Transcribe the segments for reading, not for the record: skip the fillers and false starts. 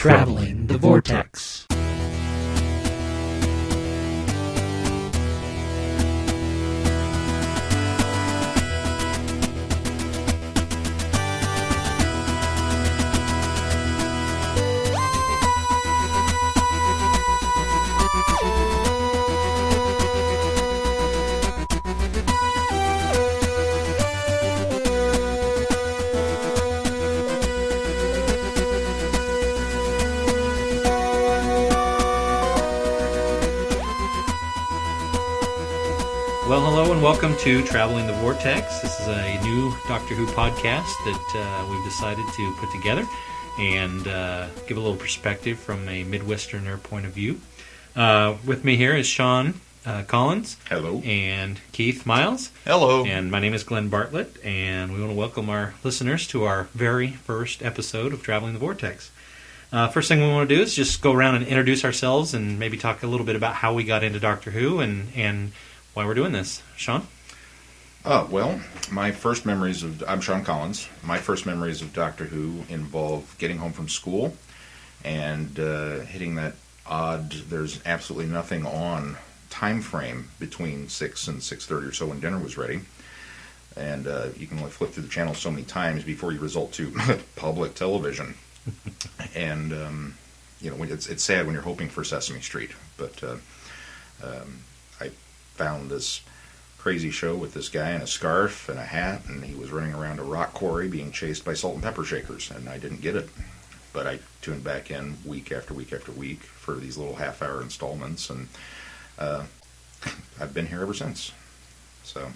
Traveling the Vortex. Well, hello and welcome to Traveling the Vortex. This is a new Doctor Who podcast that we've decided to put together and give a little perspective from a Midwesterner point of view. With me here is Shaun Collins. Hello. And Keith Miles. Hello. And my name is Glenn Bartlett, and we want to welcome our listeners to our very first episode of Traveling the Vortex. First thing we want to do is just go around and introduce ourselves and maybe talk a little bit about how we got into Doctor Who and why we're doing this. Shaun? Well, my first memories of... I'm Shaun Collins. My first memories of Doctor Who involve getting home from school and hitting that odd, there's absolutely nothing on time frame between 6 and 6:30 or so when dinner was ready. And you can only flip through the channels so many times before you result to public television. And, it's sad when you're hoping for Sesame Street. But I found this crazy show with this guy in a scarf and a hat, and he was running around a rock quarry being chased by salt and pepper shakers, and I didn't get it. But I tuned back in week after week after week for these little half-hour installments, and I've been here ever since. So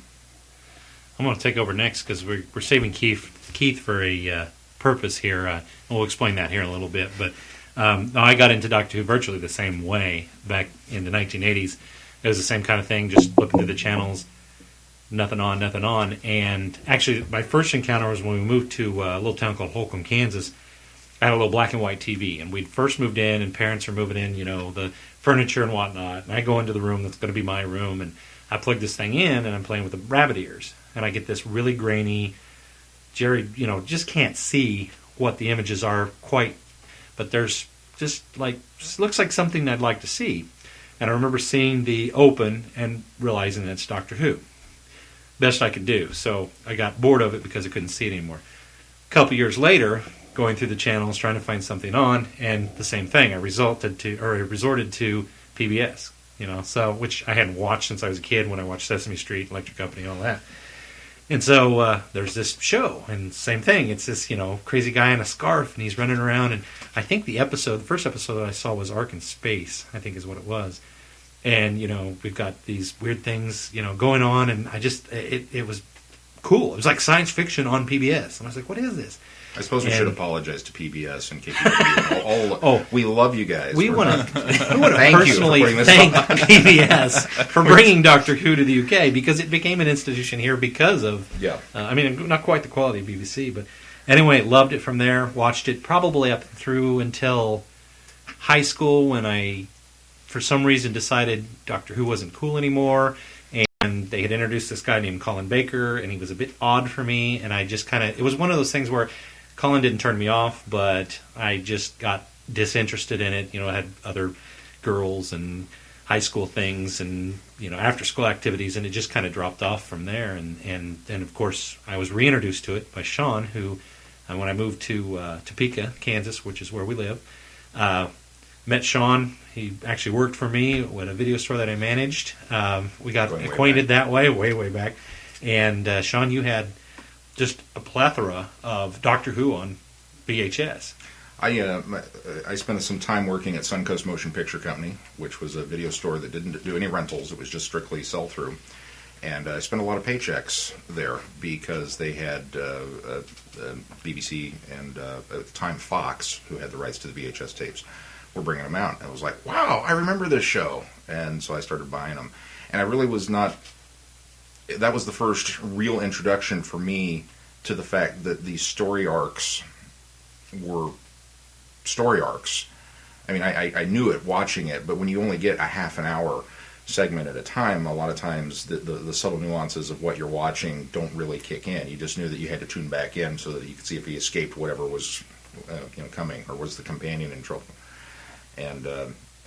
I'm going to take over next because we're saving Keith for a purpose here. And we'll explain that here in a little bit. But I got into Doctor Who virtually the same way back in the 1980s. It was the same kind of thing, just flipping through the channels, nothing on. And actually, my first encounter was when we moved to a little town called Holcomb, Kansas. I had a little black and white TV, and we'd first moved in, and parents are moving in, the furniture and whatnot. And I go into the room that's going to be my room, and I plug this thing in, and I'm playing with the rabbit ears. And I get this really grainy, Jerry, just can't see what the images are quite, but there's just looks like something I'd like to see. And I remember seeing the open and realizing that it's Doctor Who. Best I could do. So I got bored of it because I couldn't see it anymore. A couple years later, going through the channels, trying to find something on, and the same thing. I resorted to PBS, which I hadn't watched since I was a kid when I watched Sesame Street, Electric Company, all that. And so there's this show, and same thing. It's this, crazy guy in a scarf, and he's running around. And I think the first episode that I saw was Ark in Space, I think is what it was. And, we've got these weird things, going on, and I just, it was cool. It was like science fiction on PBS. And I was like, what is this? I suppose we should apologize to PBS and KPW. We love you guys. We want to personally thank PBS for bringing Doctor Who to the UK, because it became an institution here because of, not quite the quality of BBC, but anyway, loved it from there, watched it probably up through until high school when I, for some reason, decided Doctor Who wasn't cool anymore, and they had introduced this guy named Colin Baker, and he was a bit odd for me, and I just it was one of those things where Colin didn't turn me off, but I just got disinterested in it. I had other girls and high school things and, after school activities, and it just kind of dropped off from there. And of course, I was reintroduced to it by Shaun, who, when I moved to Topeka, Kansas, which is where we live, met Shaun. He actually worked for me at a video store that I managed. We got acquainted that way back. And Shaun, you had just a plethora of Doctor Who on VHS. I spent some time working at Suncoast Motion Picture Company, which was a video store that didn't do any rentals. It was just strictly sell-through. And I spent a lot of paychecks there because they had BBC and, at the time, Fox, who had the rights to the VHS tapes, were bringing them out. And I was like, wow, I remember this show. And so I started buying them. And I really was not... That was the first real introduction for me to the fact that these story arcs were story arcs. I mean, I knew it watching it, but when you only get a half an hour segment at a time, a lot of times the subtle nuances of what you're watching don't really kick in. You just knew that you had to tune back in so that you could see if he escaped whatever was coming, or was the companion in trouble? And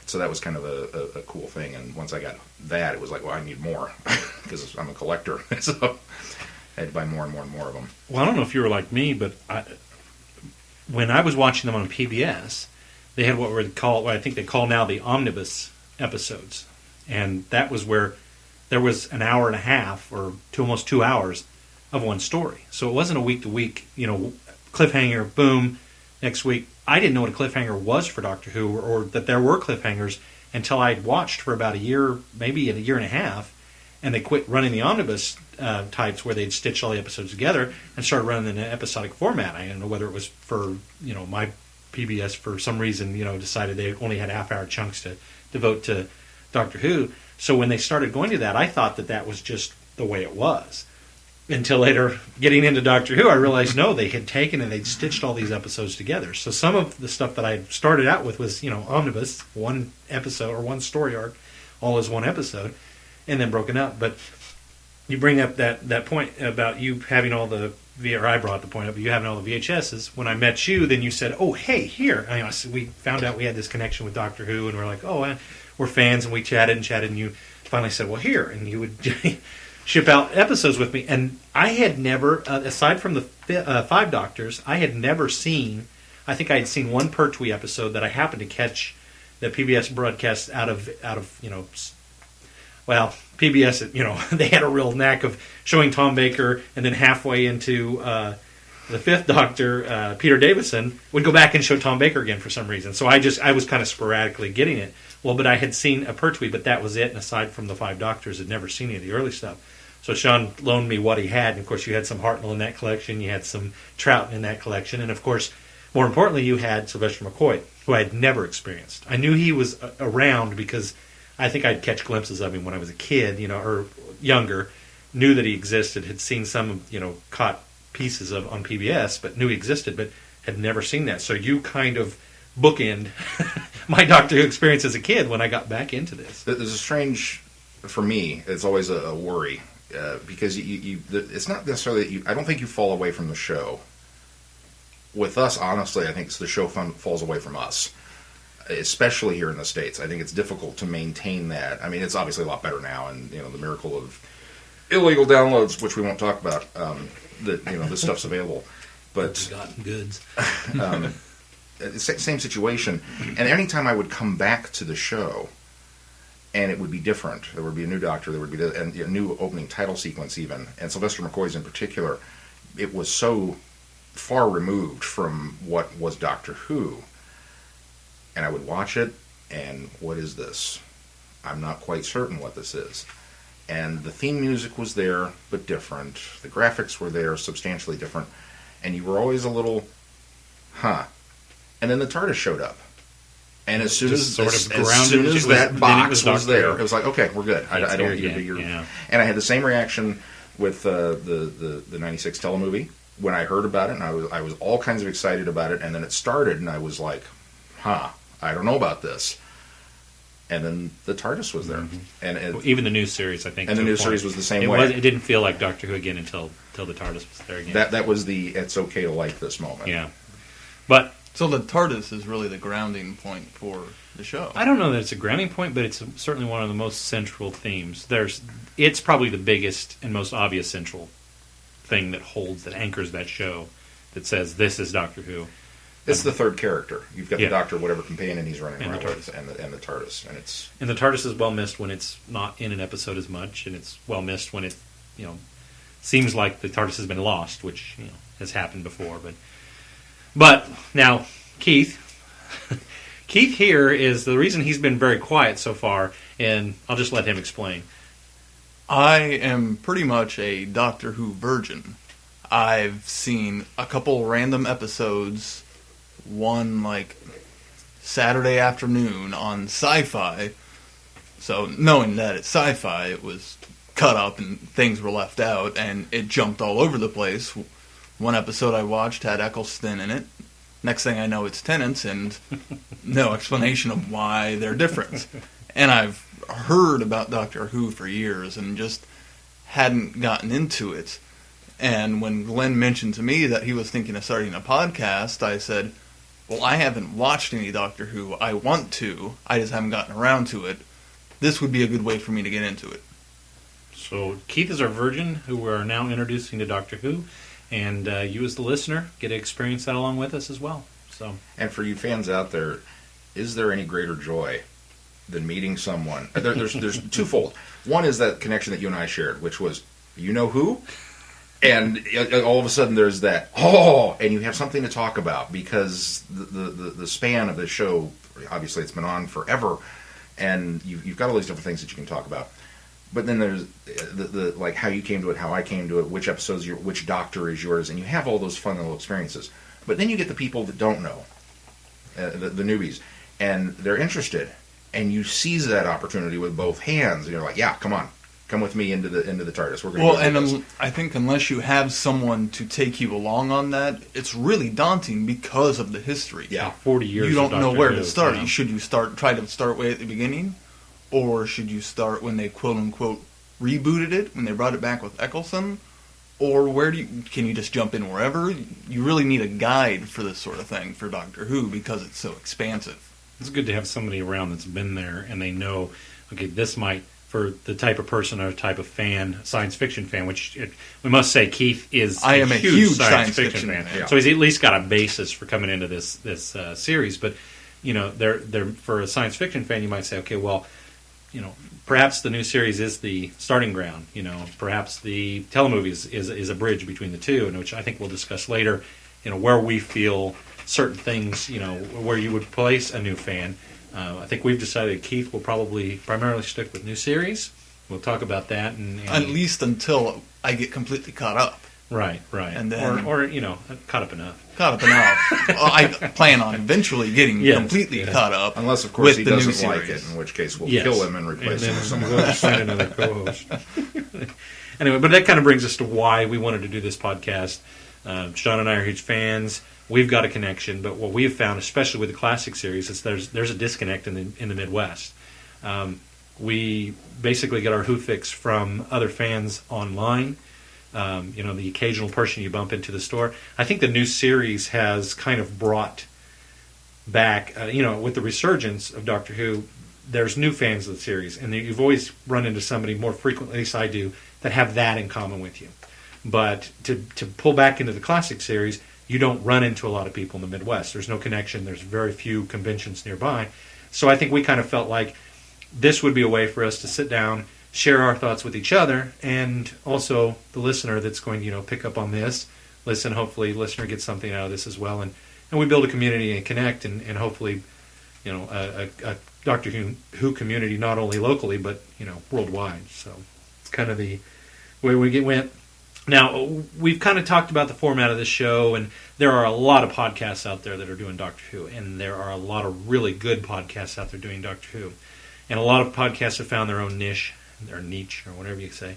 so that was kind of a cool thing. And once I got that, it was like, well, I need more because I'm a collector. So I had to buy more and more and more of them. Well, I don't know if you were like me, but when I was watching them on PBS, they had what I think they call now the omnibus episodes. And that was where there was an hour and a half or almost 2 hours of one story. So it wasn't a week-to-week, cliffhanger, boom, next week. I didn't know what a cliffhanger was for Doctor Who or that there were cliffhangers until I'd watched for about a year, maybe a year and a half, and they quit running the omnibus types where they'd stitch all the episodes together and started running in an episodic format. I don't know whether it was for, my PBS for some reason, decided they only had half-hour chunks to devote to Doctor Who. So when they started going to that, I thought that was just the way it was. Until later, getting into Doctor Who, I realized, no, they had taken and they'd stitched all these episodes together. So some of the stuff that I started out with was, omnibus, one episode or one story arc, all as one episode, and then broken up. But you bring up that point about you having all the, or I brought the point up, you having all the VHSs. When I met you, then you said, oh, hey, here. We found out we had this connection with Doctor Who, and we're like, oh, we're fans, and we chatted, and you finally said, well, here. And you would ship out episodes with me. And I had never, aside from the 5 Doctors, I had never seen, I think I had seen one Pertwee episode that I happened to catch the PBS broadcast out of PBS, they had a real knack of showing Tom Baker, and then halfway into the 5th Doctor, Peter Davison would go back and show Tom Baker again for some reason. So I was kind of sporadically getting it. Well, but I had seen a Pertwee, but that was it. And aside from the 5 Doctors, I'd never seen any of the early stuff. So Shaun loaned me what he had. And, of course, you had some Hartnell in that collection. You had some Troughton in that collection. And, of course, more importantly, you had Sylvester McCoy, who I had never experienced. I knew he was around because I think I'd catch glimpses of him when I was a kid, or younger, knew that he existed, had seen some, caught pieces of on PBS, but knew he existed, but had never seen that. So you kind of bookend my Doctor Who experience as a kid when I got back into this. There's a strange, for me, it's always a worry, because it's not necessarily that I don't think you fall away from the show. With us, honestly, I think the show falls away from us, especially here in the States. I think it's difficult to maintain that. I mean, it's obviously a lot better now, and the miracle of illegal downloads, which we won't talk about, this stuff's available. But forgotten goods. Same situation. And anytime I would come back to the show, and it would be different. There would be a new Doctor. There would be a new opening title sequence even. And Sylvester McCoy's in particular, it was so far removed from what was Doctor Who. And I would watch it, and what is this? I'm not quite certain what this is. And the theme music was there, but different. The graphics were there, substantially different. And you were always a little, And then the TARDIS showed up. And as soon as that box was there, it was like, okay, we're good. I don't need a bigger... Yeah. And I had the same reaction with the 96 telemovie when I heard about it, and I was all kinds of excited about it, and then it started, and I was like, I don't know about this. And then the TARDIS was there. Mm-hmm. And even the new series, I think. And the new series was the same way. It didn't feel like Doctor Who again until the TARDIS was there again. That was the it's okay to like this moment. Yeah. But... So the TARDIS is really the grounding point for the show. I don't know that it's a grounding point, but it's certainly one of the most central themes. It's probably the biggest and most obvious central thing that anchors that show, that says this is Doctor Who. It's the third character. You've got the Doctor, whatever companion he's running around with, and the TARDIS, and the TARDIS is well missed when it's not in an episode as much, and it's well missed when it seems like the TARDIS has been lost, which has happened before, But now, Keith here is the reason he's been very quiet so far, and I'll just let him explain. I am pretty much a Doctor Who virgin. I've seen a couple random episodes, one like Saturday afternoon on Sci-Fi, so knowing that it's Sci-Fi, it was cut up and things were left out, and it jumped all over the place. One episode I watched had Eccleston in it. Next thing I know, it's Tennant, and no explanation of why they're different. And I've heard about Doctor Who for years and just hadn't gotten into it. And when Glenn mentioned to me that he was thinking of starting a podcast, I said, well, I haven't watched any Doctor Who. I want to. I just haven't gotten around to it. This would be a good way for me to get into it. So Keith is our virgin, who we are now introducing to Doctor Who, and you as the listener get to experience that along with us as well. So, and for you fans out there, is there any greater joy than meeting someone? There's twofold. One is that connection that you and I shared, which was, you know who? And all of a sudden there's that, and you have something to talk about, because the span of the show, obviously it's been on forever, and you've got all these different things that you can talk about. But then there's the like how you came to it, how I came to it, which episodes, which Doctor is yours, and you have all those fun little experiences. But then you get the people that don't know, the newbies, and they're interested, and you seize that opportunity with both hands, and you're like, yeah, come on. Come with me into the TARDIS. We're going to this. I think unless you have someone to take you along on that, it's really daunting because of the history. Yeah, 40 years. You don't know where to start. Yeah. Should you try to start way at the beginning, or should you start when they quote unquote rebooted it, when they brought it back with Eccleston, or can you just jump in wherever? You really need a guide for this sort of thing for Doctor Who because it's so expansive. It's good to have somebody around that's been there and they know, okay, this might. For the type of person or type of fan, science fiction fan, we must say Keith is a huge science fiction fan. Yeah. So he's at least got a basis for coming into this series. But, you know, they're for a science fiction fan, you might say, okay, well, you know, perhaps the new series is the starting ground. You know, perhaps the telemovie is a bridge between the two, and which I think we'll discuss later, you know, where we feel certain things, you know, where you would place a new fan. I think we've decided Keith will probably primarily stick with new series. We'll talk about that, and at least until I get completely caught up. Right, and then or you know, caught up enough. Well, I plan on eventually getting completely caught up, unless of course he the doesn't like it, in which case we'll kill him and replace him with someone else. Find another co-host. Anyway, but that kind of brings us to why we wanted to do this podcast. Shaun and I are huge fans. We've got a connection, but what we've found, especially with the classic series, is there's a disconnect in the Midwest. We basically get our Who fix from other fans online. You know, the occasional person you bump into the store. I think the new series has kind of brought back, you know, with the resurgence of Doctor Who, there's new fans of the series, and you've always run into somebody more frequently, at least I do, that have that in common with you. But to pull back into the classic series, you don't run into a lot of people in the Midwest. There's no connection. There's very few conventions nearby. So I think we kind of felt like this would be a way for us to sit down, share our thoughts with each other, and also the listener that's going to, you know, pick up on this, listen, hopefully the listener gets something out of this as well. And we build a community and connect and hopefully, you know, a Doctor Who community, not only locally, but, you know, worldwide. So it's kind of the way we went. Now, we've kind of talked about the format of this show, and there are a lot of podcasts out there that are doing Doctor Who, and there are a lot of really good podcasts out there doing Doctor Who. And a lot of podcasts have found their own niche, or whatever you say.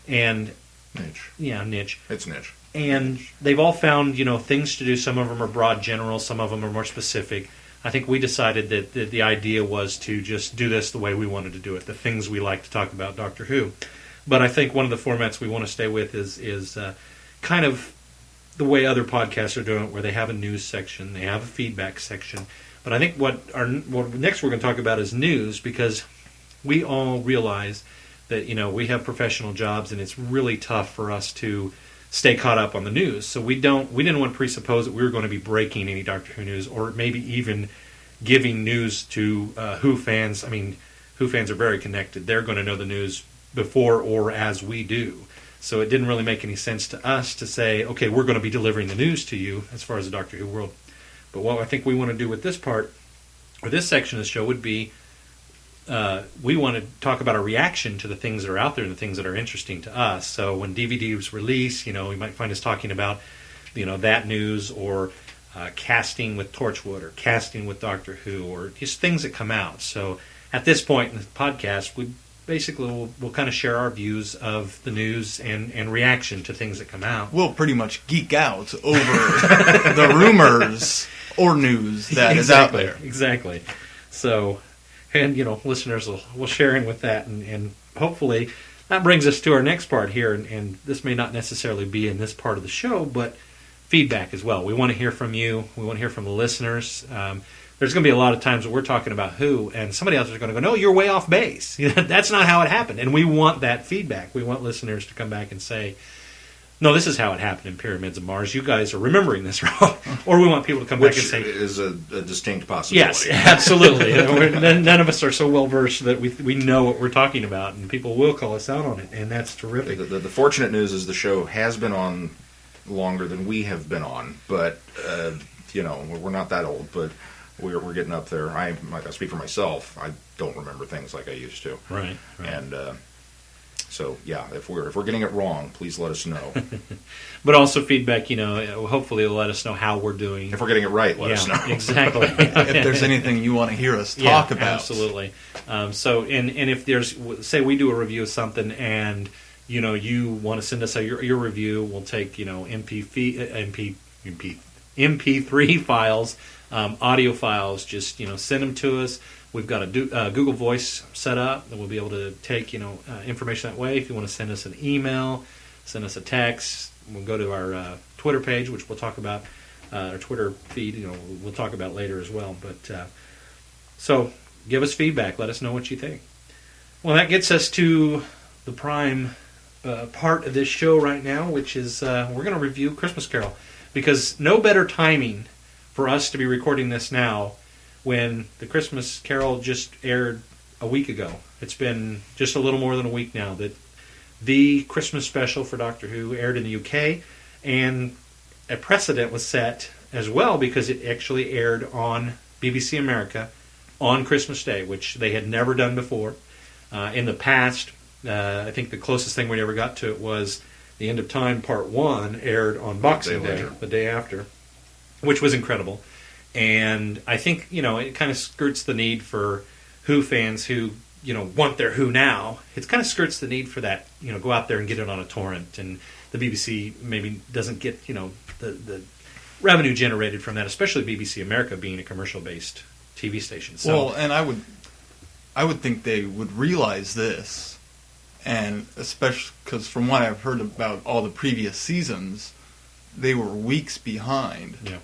And niche. Yeah, niche. It's niche. And they've all found, you know, things to do. Some of them are broad general, some of them are more specific. I think we decided that the idea was to just do this the way we wanted to do it, the things we like to talk about Doctor Who. But I think one of the formats we want to stay with is kind of the way other podcasts are doing it, where they have a news section, they have a feedback section. But I think what next we're going to talk about is news, because we all realize that, you know, we have professional jobs, and it's really tough for us to stay caught up on the news. So we didn't want to presuppose that we were going to be breaking any Doctor Who news, or maybe even giving news to Who fans. I mean, Who fans are very connected. They're going to know the news before or as we do. So it didn't really make any sense to us to say, okay, we're going to be delivering the news to you as far as the Doctor Who world. But what I think we want to do with this part, or this section of the show, would be we want to talk about our reaction to the things that are out there and the things that are interesting to us. So when DVDs release, you know, you might find us talking about, you know, that news, or casting with Torchwood, or casting with Doctor Who, or just things that come out. So at this point in the podcast, we'll kind of share our views of the news and reaction to things that come out. We'll pretty much geek out over the rumors or news that is out there. Exactly. So, and, you know, listeners will share in with that, and hopefully that brings us to our next part here, and this may not necessarily be in this part of the show, but feedback as well. We want to hear from you. We want to hear from the listeners. There's going to be a lot of times that we're talking about Who, and somebody else is going to go, no, you're way off base. That's not how it happened. And we want that feedback. We want listeners to come back and say, no, this is how it happened in Pyramids of Mars. You guys are remembering this wrong. Or we want people to come back and say... Which is a distinct possibility. Yes, absolutely. None of us are so well-versed that we know what we're talking about, and people will call us out on it, and that's terrific. The fortunate news is the show has been on longer than we have been on, but, we're not that old, but... We're getting up there. I speak for myself. I don't remember things like I used to. Right. And so, yeah, if we're getting it wrong, please let us know. But also feedback. Hopefully, it'll let us know how we're doing. If we're getting it right, let us know. Exactly. If there's anything you want to hear us talk about, absolutely. And if there's, say, we do a review of something, and you want to send us your review, we'll take MP3 files. Audio files, just send them to us. We've got a Google Voice set up, and we'll be able to take information that way. If you want to send us an email, send us a text, we'll go to our Twitter page, which we'll talk about. Our Twitter feed, we'll talk about later as well. But so give us feedback. Let us know what you think. Well, that gets us to the prime part of this show right now, which is we're going to review Christmas Carol, because no better timing for us to be recording this now when the Christmas Carol just aired a week ago. It's been just a little more than a week now that the Christmas special for Doctor Who aired in the UK, and a precedent was set as well because it actually aired on BBC America on Christmas Day, which they had never done before. In the past, I think the closest thing we ever got to it was The End of Time Part 1 aired on Boxing Day, the day after, which was incredible. And I think, it kind of skirts the need for Who fans who, want their Who now. It kind of skirts the need for that, go out there and get it on a torrent. And the BBC maybe doesn't get, the revenue generated from that, especially BBC America being a commercial-based TV station. So, well, and I would think they would realize this, and especially because from what I've heard about all the previous seasons, they were weeks behind. Yeah.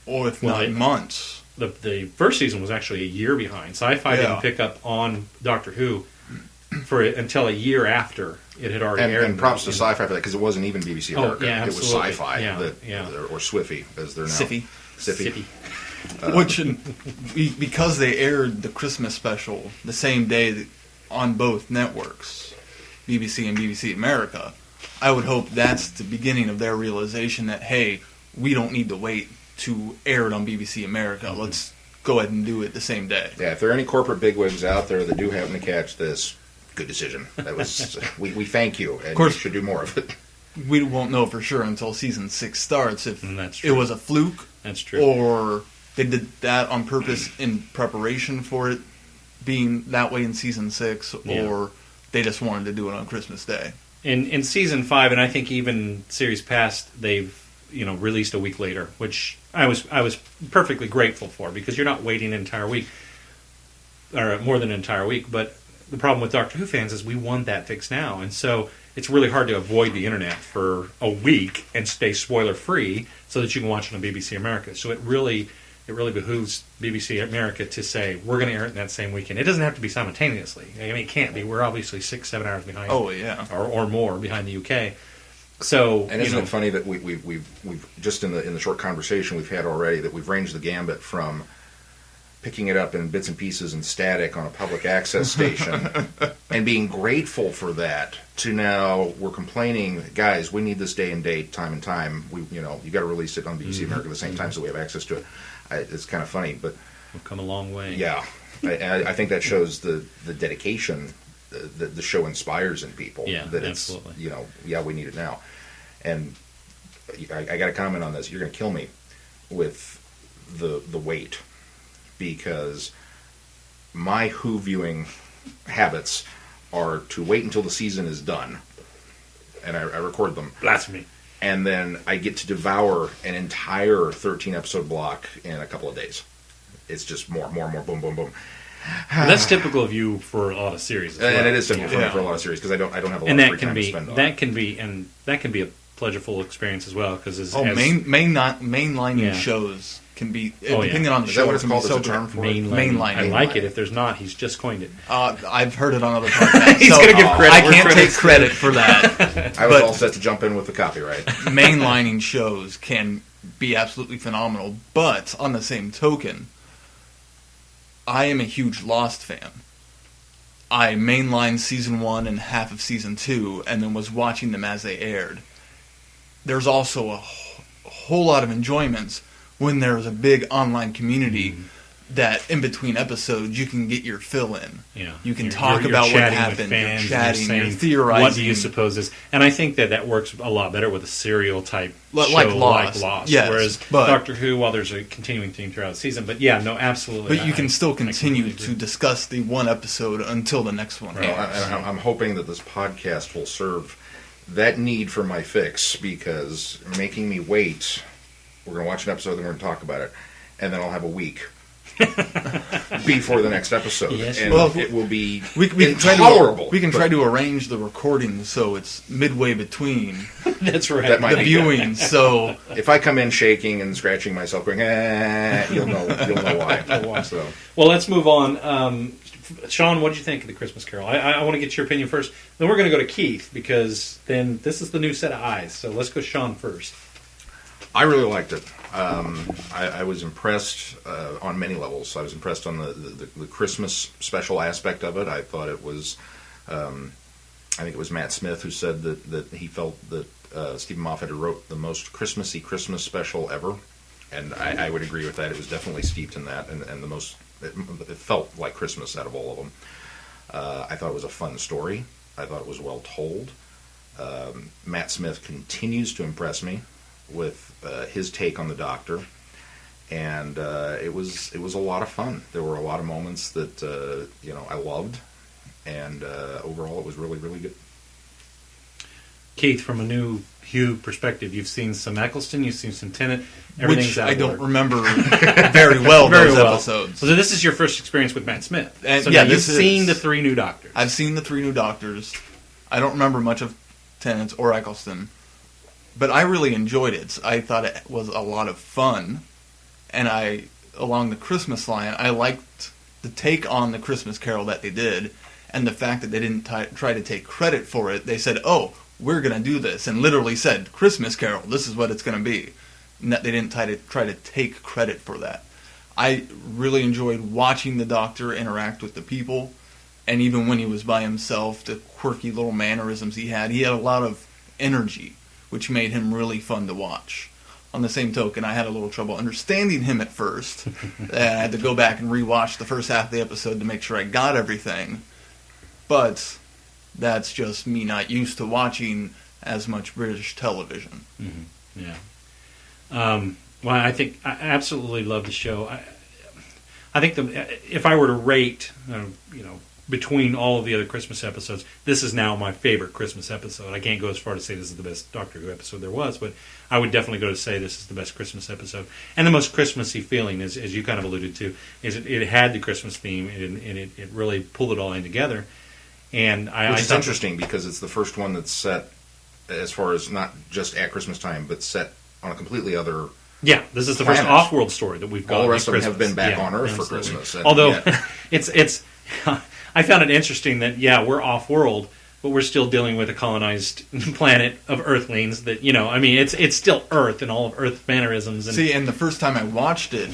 Or if not months. The first season was actually a year behind. Sci-Fi didn't pick up on Doctor Who until a year after it had already aired. And props to Sci-Fi for that, because it wasn't even BBC America. Yeah, it was Sci-Fi, or Swiffy, as they're now. Siffy. Which, because they aired the Christmas special the same day on both networks, BBC and BBC America, I would hope that's the beginning of their realization that, hey, we don't need to wait to air it on BBC America. Mm-hmm. Let's go ahead and do it the same day. Yeah, if there are any corporate bigwigs out there that do happen to catch this, good decision. That was we thank you, and of course, you should do more of it. We won't know for sure until season 6 starts if it was a fluke. That's true. Or they did that on purpose in preparation for it being that way in season 6, or they just wanted to do it on Christmas Day. In season 5, and I think even series past, they've released a week later, which I was perfectly grateful for, because you're not waiting an entire week, or more than an entire week. But the problem with Doctor Who fans is we want that fixed now, and so it's really hard to avoid the internet for a week and stay spoiler free so that you can watch it on BBC America. So it really behooves BBC America to say, we're going to air it in that same weekend. It doesn't have to be simultaneously. I mean, it can't be. We're obviously 6-7 hours behind. Oh yeah, or more behind the UK. So, and isn't it funny that we've just in the short conversation we've had already, that we've ranged the gambit from picking it up in bits and pieces and static on a public access station and being grateful for that, to now we're complaining, guys, we need this day and date, time and time. You got to release it on BBC America at the same time so we have access to it. It's kind of funny, but we've come a long way. Yeah, I think that shows the dedication that the show inspires in people. Yeah, that absolutely. We need it now. And I got to comment on this. You're going to kill me with the wait, because my Who viewing habits are to wait until the season is done, and I record them. Blasphemy. And then I get to devour an entire 13-episode block in a couple of days. It's just more, boom, boom, boom. Well, that's typical of you for a lot of series, as well. And it is typical for me Yeah. for a lot of series because I don't have a lot and of that free can time to be spend on that it. can be a pleasureful experience as well because Mainlining Yeah. shows can be, Oh, yeah. depending on the Is show, that what it's can be called? so There's a good. term for it? Mainlining. I like it. If there's not, he's just coined it. I've heard it on other podcasts. He's so gonna give credit I where can't take credit's credit for that. I was but all set to jump in with the copyright. mainlining shows can be absolutely phenomenal. But on the same token, I am a huge Lost fan. I mainlined season 1 and half of season 2, and then was watching them as they aired. There's also a whole lot of enjoyments when there's a big online community that in between episodes you can get your fill in. Yeah, You can You're- talk you're about what chatting with happened. You're fans, and chatting. You're saying, theorizing. What do you suppose is? And I think that works a lot better with a serial type Like show Lost. Yes, whereas but- Doctor Who, while there's a continuing theme throughout the season, but yeah, no, absolutely. But you can still I continue completely to agree. discuss the one episode until the next one. Well, I'm hoping that this podcast will serve that need for my fix because making me wait. We're going to watch an episode, then we're going to talk about it, and then I'll have a week before the next episode, Yes. and Well, it will be We can intolerable. try to arrange the recording so it's midway between That's right. That might the be viewings. So If I come in shaking and scratching myself, going, you'll know why. So, Well, let's move on. Shaun, what did you think of the Christmas Carol? I want to get your opinion first. Then we're going to go to Keith because then this is the new set of eyes. So let's go Shaun first. I really liked it. I was impressed on many levels. I was impressed on the Christmas special aspect of it. I thought it was, I think it was Matt Smith who said that he felt that Stephen Moffat had wrote the most Christmassy Christmas special ever, and I would agree with that. It was definitely steeped in that, and the most, it felt like Christmas out of all of them. I thought it was a fun story. I thought it was well told. Matt Smith continues to impress me with his take on the Doctor, and it was a lot of fun. There were a lot of moments that I loved, and overall it was really, really good. Keith, from a new Hugh perspective, you've seen some Eccleston, you've seen some Tennant. Everything's which out I of don't order. remember very well Very those well. episodes. So this is your first experience with Matt Smith. And so yeah, now you've this is- seen the 3 new Doctors. I've seen the 3 new Doctors. I don't remember much of Tennant or Eccleston, but I really enjoyed it. I thought it was a lot of fun, and along the Christmas line, I liked the take on the Christmas Carol that they did, and the fact that they didn't try to take credit for it. They said, "Oh, we're going to do this," and literally said, "Christmas Carol, this is what it's going to be." And that they didn't try to take credit for that. I really enjoyed watching the Doctor interact with the people, and even when he was by himself, the quirky little mannerisms he had a lot of energy, which made him really fun to watch. On the same token, I had a little trouble understanding him at first. I had to go back and rewatch the first half of the episode to make sure I got everything. But that's just me not used to watching as much British television. Mm-hmm. Yeah. Well, I absolutely love the show. I think if I were to rate, between all of the other Christmas episodes, this is now my favorite Christmas episode. I can't go as far to say this is the best Doctor Who episode there was, but I would definitely go to say this is the best Christmas episode. And the most Christmassy feeling, as you kind of alluded to, is it had the Christmas theme, and it really pulled it all in together. And Which is interesting because it's the first one that's set, as far as not just at Christmas time, but set on a first this is the first planet. off-world story that we've got. All the rest at of them have Christmas. been back on Earth for absolutely. Christmas. And Although yet- it's I found it interesting that we're off-world, but we're still dealing with a colonized planet of Earthlings. That it's still Earth and all of Earth's mannerisms. And See, and the first time I watched it,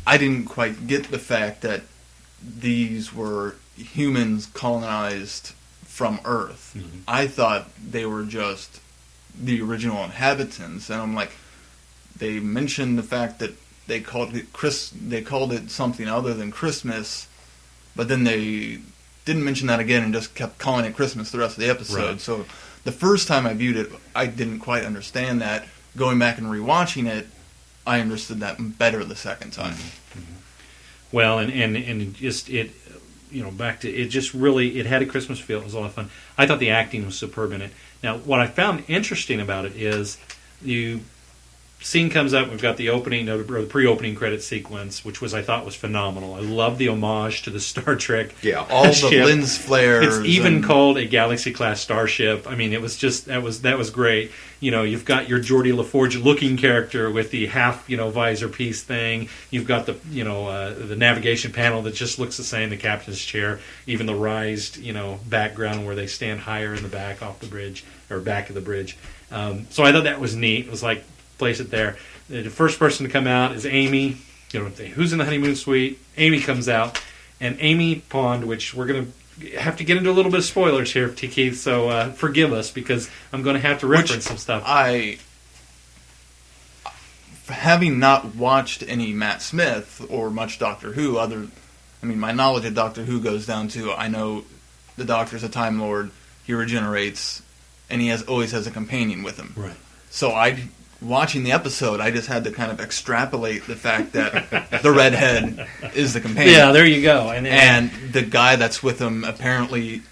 I didn't quite get the fact that these were humans colonized from Earth. Mm-hmm. I thought they were just the original inhabitants, and I'm like, they mentioned the fact that they called it something other than Christmas, but then they didn't mention that again and just kept calling it Christmas the rest of the episode. Right. So the first time I viewed it, I didn't quite understand that. Going back and rewatching it, I understood that better the second time. well, and just it, back to it. Just really, it had a Christmas feel. It was a lot of fun. I thought the acting was superb in it. Now, what I found interesting about it is scene comes up. We've got the opening or the pre-opening credit sequence, which I thought was phenomenal. I love the homage to the Star Trek. Yeah, All the ship. lens flares. It's even and- called a Galaxy class starship. I mean, it was just that was great. You've got your Geordie LaForge looking character with the half visor piece thing. You've got the the navigation panel that just looks the same. The captain's chair, even the raised background where they stand higher in the back off the bridge or back of the bridge. So I thought that was neat. It was like, place it there. The first person to come out is Amy. Who's in the honeymoon suite? Amy comes out, and Amy Pond, which we're going to have to get into a little bit of spoilers here, T. Keith, so forgive us because I'm going to have to reference some stuff. Having not watched any Matt Smith or much Doctor Who, my knowledge of Doctor Who goes down to, I know the Doctor's a Time Lord, he regenerates, and he always has a companion with him. Right. So watching the episode, I just had to kind of extrapolate the fact that the redhead is the companion. Yeah, there you go. And the guy that's with him apparently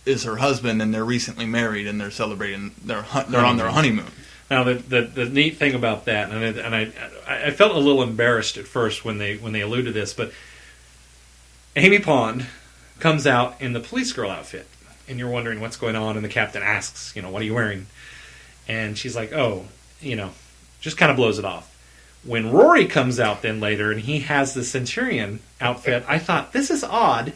is her husband, and they're recently married, and they're celebrating. They're on their honeymoon. Now the neat thing about that, and I felt a little embarrassed at first when they allude to this, but Amy Pond comes out in the police girl outfit, and you're wondering what's going on, and the captain asks, what are you wearing? And she's like, just kind of blows it off. When Rory comes out then later and he has the Centurion outfit, I thought, this is odd.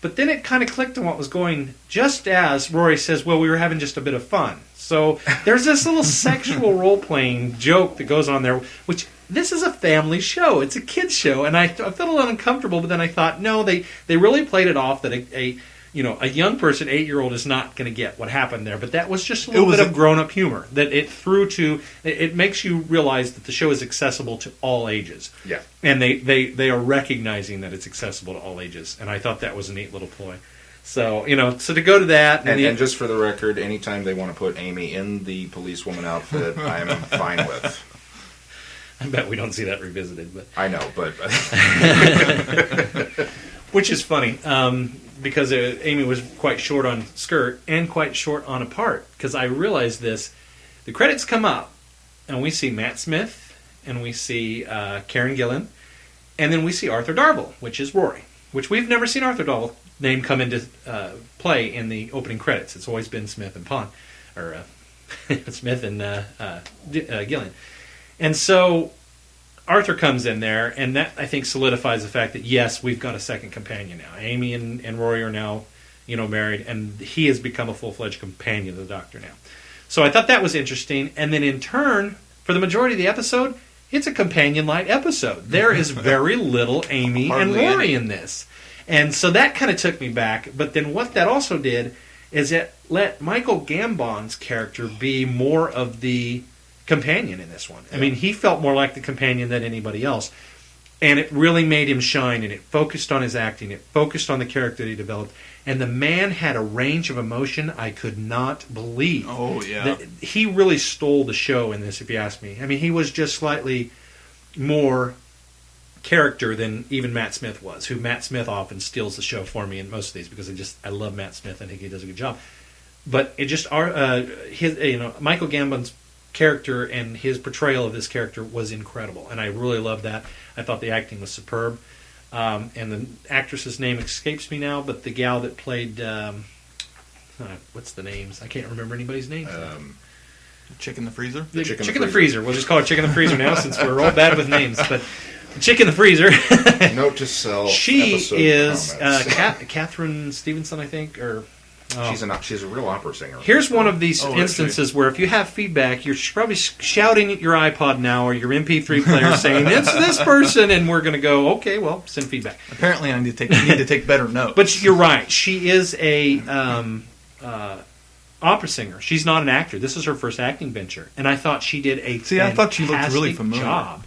But then it kind of clicked on what was going just as Rory says, well, we were having just a bit of fun. So there's this little sexual role-playing joke that goes on there, which this is a family show. It's a kid's show. And I felt a little uncomfortable, but then I thought, no, they really played it off that a young person, 8-year-old, is not going to get what happened there. But that was just a little bit of grown-up humor that it makes you realize that the show is accessible to all ages. Yeah. And they are recognizing that it's accessible to all ages. And I thought that was a neat little ploy. So, so to go to that... And just for the record, anytime they want to put Amy in the policewoman outfit, I'm fine with. I bet we don't see that revisited. But I know, but... Which is funny. Because Amy was quite short on skirt and quite short on a part. Because I realized this. The credits come up, and we see Matt Smith, and we see Karen Gillan, and then we see Arthur Darvill, which is Rory. Which we've never seen Arthur Darvill's name come into play in the opening credits. It's always been Smith and Pond. Or Smith and Gillan. And so... Arthur comes in there, and that, I think, solidifies the fact that, yes, we've got a second companion now. Amy and Rory are now, married, and he has become a full-fledged companion of the Doctor now. So I thought that was interesting. And then, in turn, for the majority of the episode, it's a companion-light episode. There is very little Amy and Rory in this. And so that kind of took me back. But then what that also did is it let Michael Gambon's character be more of the companion in this one. I mean, he felt more like the companion than anybody else. And it really made him shine, and it focused on his acting. It focused on the character that he developed. And the man had a range of emotion I could not believe. Oh, yeah. He really stole the show in this, if you ask me. I mean, he was just slightly more character than even Matt Smith was, who Matt Smith often steals the show for me in most of these because I love Matt Smith and I think he does a good job. But it just Michael Gambon's character and his portrayal of this character was incredible, and I really loved that. I thought the acting was superb, and the actress's name escapes me now, but the gal that played what's the names? I can't remember anybody's name. Chick in the Freezer? Chick in the Freezer. We'll just call her Chick in the Freezer now since we're all bad with names, but Chick in the Freezer. Note to self. She is Catherine Stevenson, I think, or... Oh. She's a real opera singer. Here's one of these instances where if you have feedback, you're probably shouting at your iPod now or your MP3 player saying, it's this person, and we're going to go, okay, well, send feedback. Apparently I need to take better notes. But you're right. She is a opera singer. She's not an actor. This is her first acting venture. And I thought she did a I thought she looked really familiar. Job.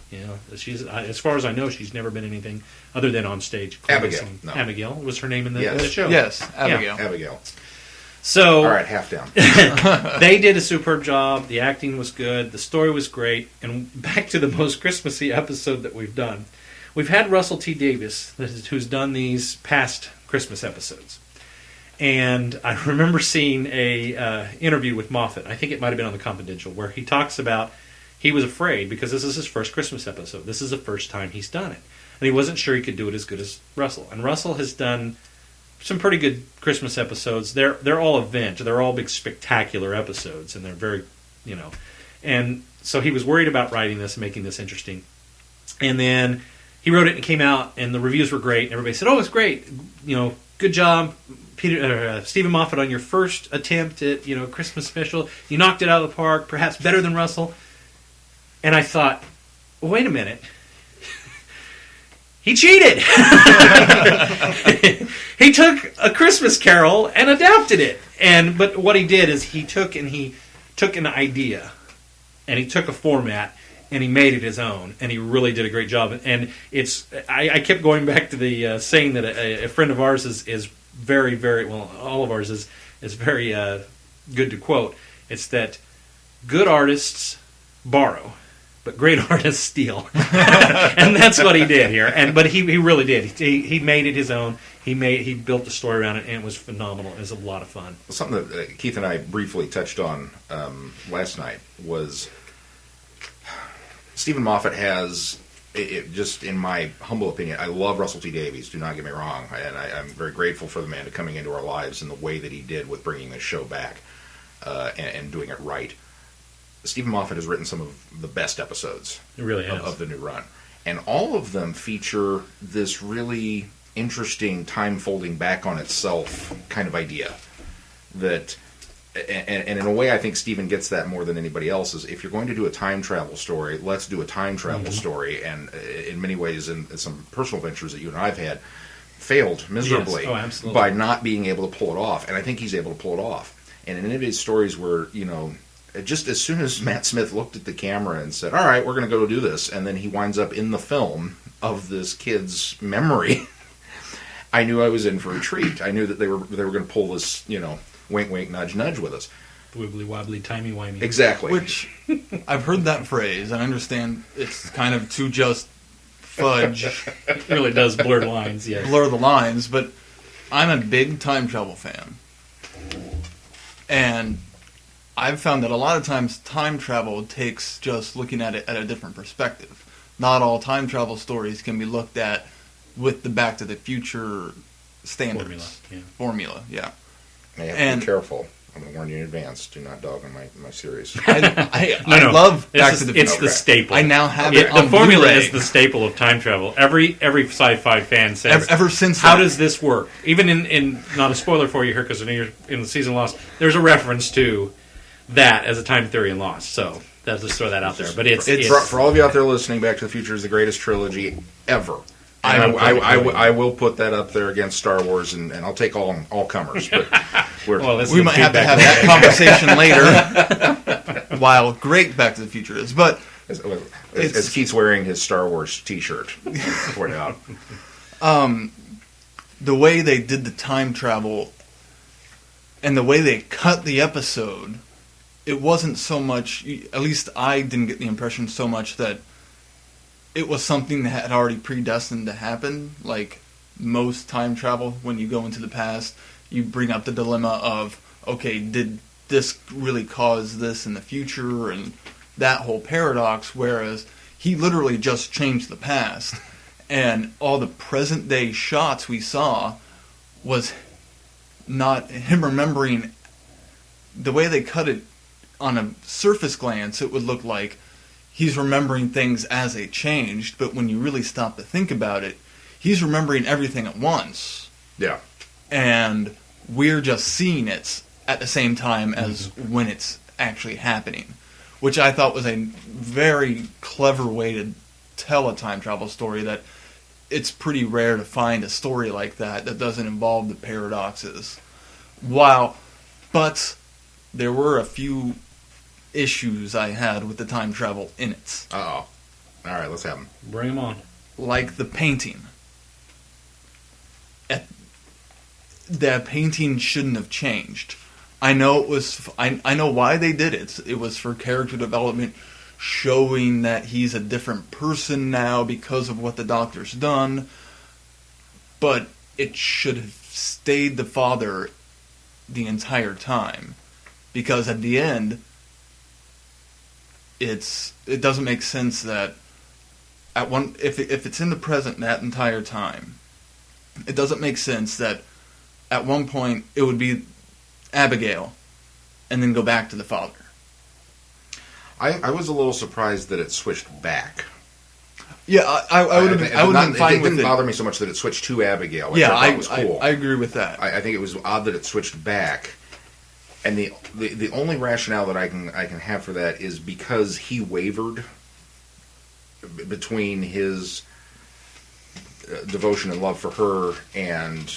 She's, as far as I know, she's never been anything other than on stage. Abigail. No. Abigail was her name in the show. Yes, Abigail. Yeah. Abigail. So, all right, half down. They did a superb job. The acting was good. The story was great. And back to the most Christmassy episode that we've done. We've had Russell T. Davies, who's done these past Christmas episodes. And I remember seeing a interview with Moffat. I think it might have been on The Confidential, where he talks about he was afraid because this is his first Christmas episode. This is the first time he's done it. And he wasn't sure he could do it as good as Russell. And Russell has done some pretty good Christmas episodes. They're all event. They're all big spectacular episodes, and they're very, And so he was worried about writing this and making this interesting. And then he wrote it and it came out, and the reviews were great. And everybody said, "Oh, it's great. Good job, Stephen Moffat, on your first attempt at Christmas special. You knocked it out of the park. Perhaps better than Russell." And I thought, wait a minute. He cheated. He took A Christmas Carol and adapted it. But what he did is he took an idea, and he took a format, and he made it his own, and he really did a great job. And I kept going back to the saying that a friend of ours is very, very, well, all of ours is very good to quote. It's that good artists borrow, but great artists steal. And that's what he did here. But he really did. He made it his own. He built the story around it, and it was phenomenal. It was a lot of fun. Something that Keith and I briefly touched on last night was Stephen Moffat has, just in my humble opinion, I love Russell T Davies, do not get me wrong, and I'm very grateful for the man coming into our lives in the way that he did with bringing this show back and doing it right. Stephen Moffat has written some of the best episodes of the new run. And all of them feature this really interesting time folding back on itself kind of idea. That, and in a way I think Stephen gets that more than anybody else, is if you're going to do a time travel story, let's do a time travel story. And in many ways, in some personal ventures that you and I have had, failed miserably by not being able to pull it off. And I think he's able to pull it off. And in any of his stories where, just as soon as Matt Smith looked at the camera and said, "All right, we're going to go do this," and then he winds up in the film of this kid's memory, I knew I was in for a treat. I knew that they were going to pull this, wink, wink, nudge, nudge with us. Wibbly wobbly, timey wimey. Exactly. Which I've heard that phrase, and I understand it's kind of to just fudge. It really does blur the lines. Yeah, blur the lines. But I'm a big time travel fan, and I've found that a lot of times time travel takes just looking at it at a different perspective. Not all time travel stories can be looked at with the Back to the Future standards. Formula, yeah. You have to be careful. I'm going to warn you in advance. Do not dog on my series. I love Back to the Future. It's the staple. I now have it on the formula Blu-ray. is the staple of time travel. Every sci-fi fan says, ever since how does this work? Even in not a spoiler for you here, because in the season Lost, there's a reference to that as a time theory in Lost. So let's just throw that out there. But it's for all of you out there listening, Back to the Future is the greatest trilogy ever. I will put that up there against Star Wars, and I'll take all comers. But we might have to have that conversation later. While great Back to the Future is, but as Keith's wearing his Star Wars T-shirt, point out. The way they did the time travel and the way they cut the episode, it wasn't so much. At least I didn't get the impression so much that it was something that had already predestined to happen. Like most time travel, when you go into the past, you bring up the dilemma of, okay, did this really cause this in the future, and that whole paradox, whereas he literally just changed the past, and all the present day shots we saw was not him remembering. The way they cut it on a surface glance, it would look like he's remembering things as they changed, but when you really stop to think about it, he's remembering everything at once. Yeah. And we're just seeing it at the same time as when it's actually happening, which I thought was a very clever way to tell a time travel story. That it's pretty rare to find a story like that doesn't involve the paradoxes. But there were a few issues I had with the time travel in it. Uh-oh. All right, let's have them. Bring them on. Like the painting. That painting shouldn't have changed. I know it was. I know why they did it. It was for character development, showing that he's a different person now because of what the doctor's done. But it should have stayed the father the entire time, because at the end, it doesn't make sense that if it's in the present that entire time, it doesn't make sense that at one point it would be Abigail and then go back to the father. I was a little surprised that it switched back. Yeah, I would have been fine with it. It didn't bother me so much that it switched to Abigail. Which Yeah, I thought was cool. I agree with that. I think it was odd that it switched back. And the only rationale that I can have for that is because he wavered between his devotion and love for her and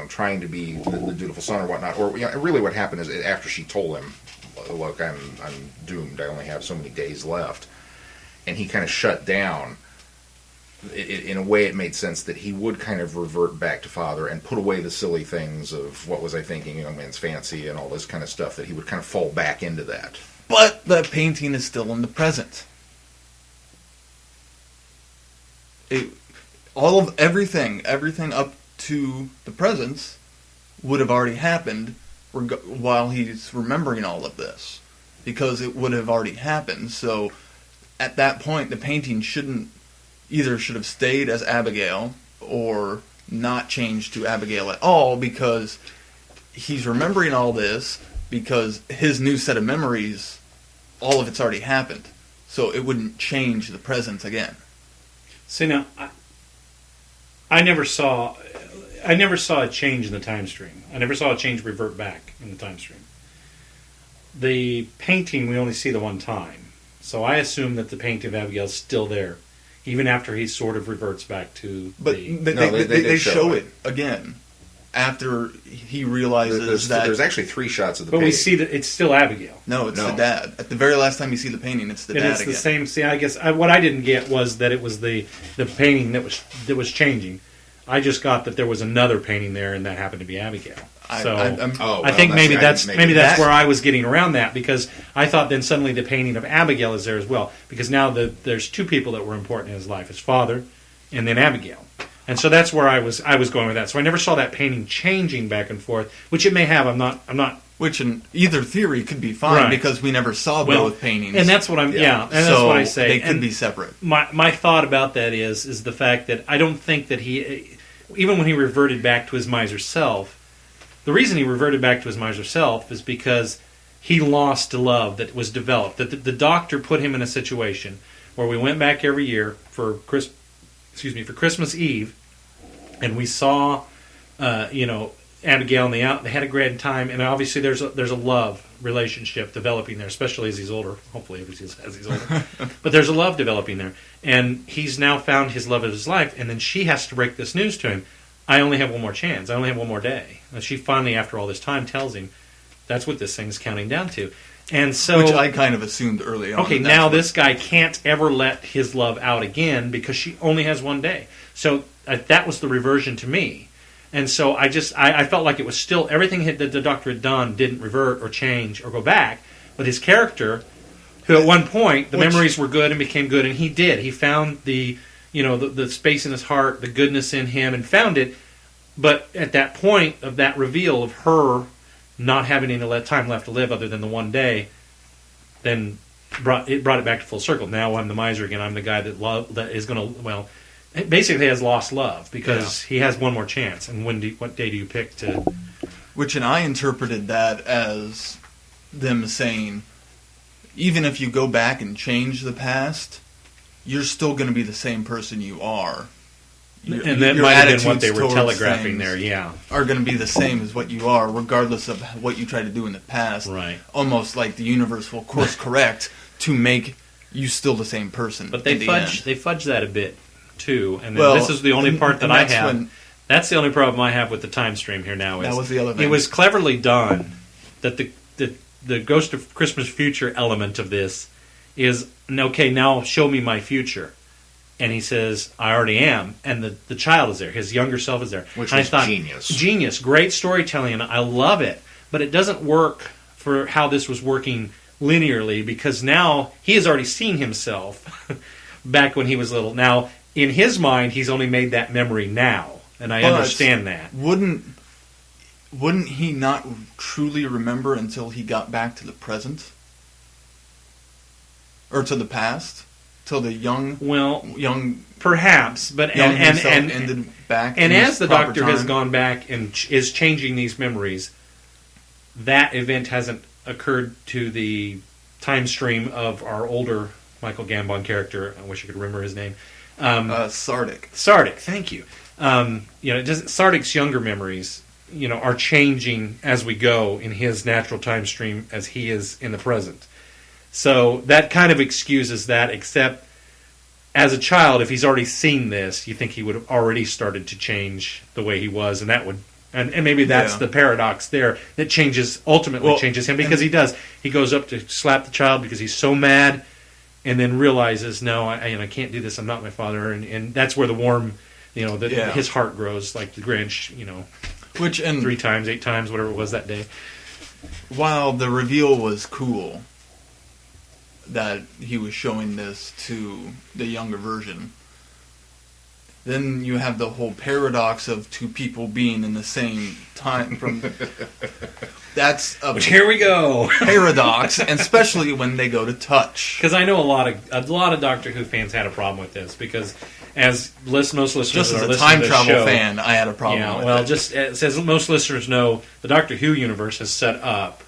trying to be the dutiful son or whatnot. Or really, what happened is after she told him, "Look, I'm doomed. I only have so many days left," and he kind of shut down. In a way, it made sense that he would kind of revert back to father and put away the silly things of what was I thinking, young man's fancy, and all this kind of stuff. That he would kind of fall back into that. But the painting is still in the present. Everything up to the present would have already happened while he's remembering all of this, because it would have already happened. So at that point, the painting should have stayed as Abigail or not changed to Abigail at all, because he's remembering all this because his new set of memories, all of it's already happened. So it wouldn't change the present again. See, now, I never saw a change in the time stream. I never saw a change revert back in the time stream. The painting, we only see the one time. So I assume that the painting of Abigail is still there, even after he sort of reverts back to they show it again after he realizes that... There's actually 3 shots of the page. But we see that it's still Abigail. No, it's the dad. At the very last time you see the painting, it's the dad again. It's the same... See, I guess what I didn't get was that it was the painting that was changing. I just got that there was another painting there, and that happened to be Abigail. I think maybe that's where I was getting around that, because I thought then suddenly the painting of Abigail is there as well, because now there's 2 people that were important in his life: his father, and then Abigail. And so that's where I was going with that. So I never saw that painting changing back and forth, which it may have. I'm not. Which in either theory could be fine, right, because we never saw both paintings, and that's what I'm. Yeah, and that's what I say. They could be separate. My thought about that is the fact that I don't think that he, even when he reverted back to his miser self, the reason he reverted back to his miser self is because he lost the love that was developed. That the doctor put him in a situation where we went back every year for Christmas Eve, and we saw, Abigail and they had a grand time, and obviously there's a love relationship developing there, especially as he's older. Hopefully, as he's older, but there's a love developing there, and he's now found his love of his life, and then she has to break this news to him. I only have one more chance. I only have one more day. And she finally, after all this time, tells him that's what this thing's counting down to. And so, which I kind of assumed early on. Okay, now this guy can't ever let his love out again because she only has one day. So that was the reversion to me. And so I felt like it was still, everything that the doctor had done didn't revert or change or go back. But his character, who at one point, the memories were good and became good, and he did. He found the space in his heart, the goodness in him, and found it. But at that point of that reveal of her not having any time left to live other than the one day, then brought it back to full circle. Now I'm the miser again. I'm the guy that is going to, basically has lost love because he has one more chance. And what day do you pick to? Which, and I interpreted that as them saying, even if you go back and change the past, you're still going to be the same person you are. And that might have been what they were telegraphing there, are going to be the same as what you are, regardless of what you try to do in the past. Right. Almost like the universe will course correct to make you still the same person. But they fudge that a bit, too. And this is the only part that I have. That's the only problem I have with the time stream here now. That was the other thing. It was cleverly done that the Ghost of Christmas Future element of this is, okay, now show me my future. And he says, I already am. And the child is there. His younger self is there. Which is genius. Genius. Great storytelling, and I love it. But it doesn't work for how this was working linearly, because now he has already seen himself back when he was little. Now, in his mind, he's only made that memory now. And I understand that. Wouldn't he not truly remember until he got back to the present? or to the past, till the young perhaps, but himself ended back. And as the proper Doctor time. has gone back and is changing these memories, that event hasn't occurred to the time stream of our older Michael Gambon character. I wish I could remember his name. Sardic. Sardic, thank you. Sardic's younger memories, are changing as we go in his natural time stream as he is in the present. So that kind of excuses that, except as a child, if he's already seen this, you think he would have already started to change the way he was, and that would, and maybe that's the paradox there that ultimately changes him, because he does. He goes up to slap the child because he's so mad, and then realizes, no, I can't do this. I'm not my father, and that's where the warm, his heart grows like the Grinch, Which, and 3 times, 8 times, whatever it was that day. While the reveal was cool that he was showing this to the younger version, then you have the whole paradox of 2 people being in the same time. That's a Here we go. paradox, and especially when they go to touch. Because I know a lot of Doctor Who fans had a problem with this, because as most listeners Just that as are a listening time to this travel show, fan, I had a problem with it. just as most listeners know, the Doctor Who universe has set up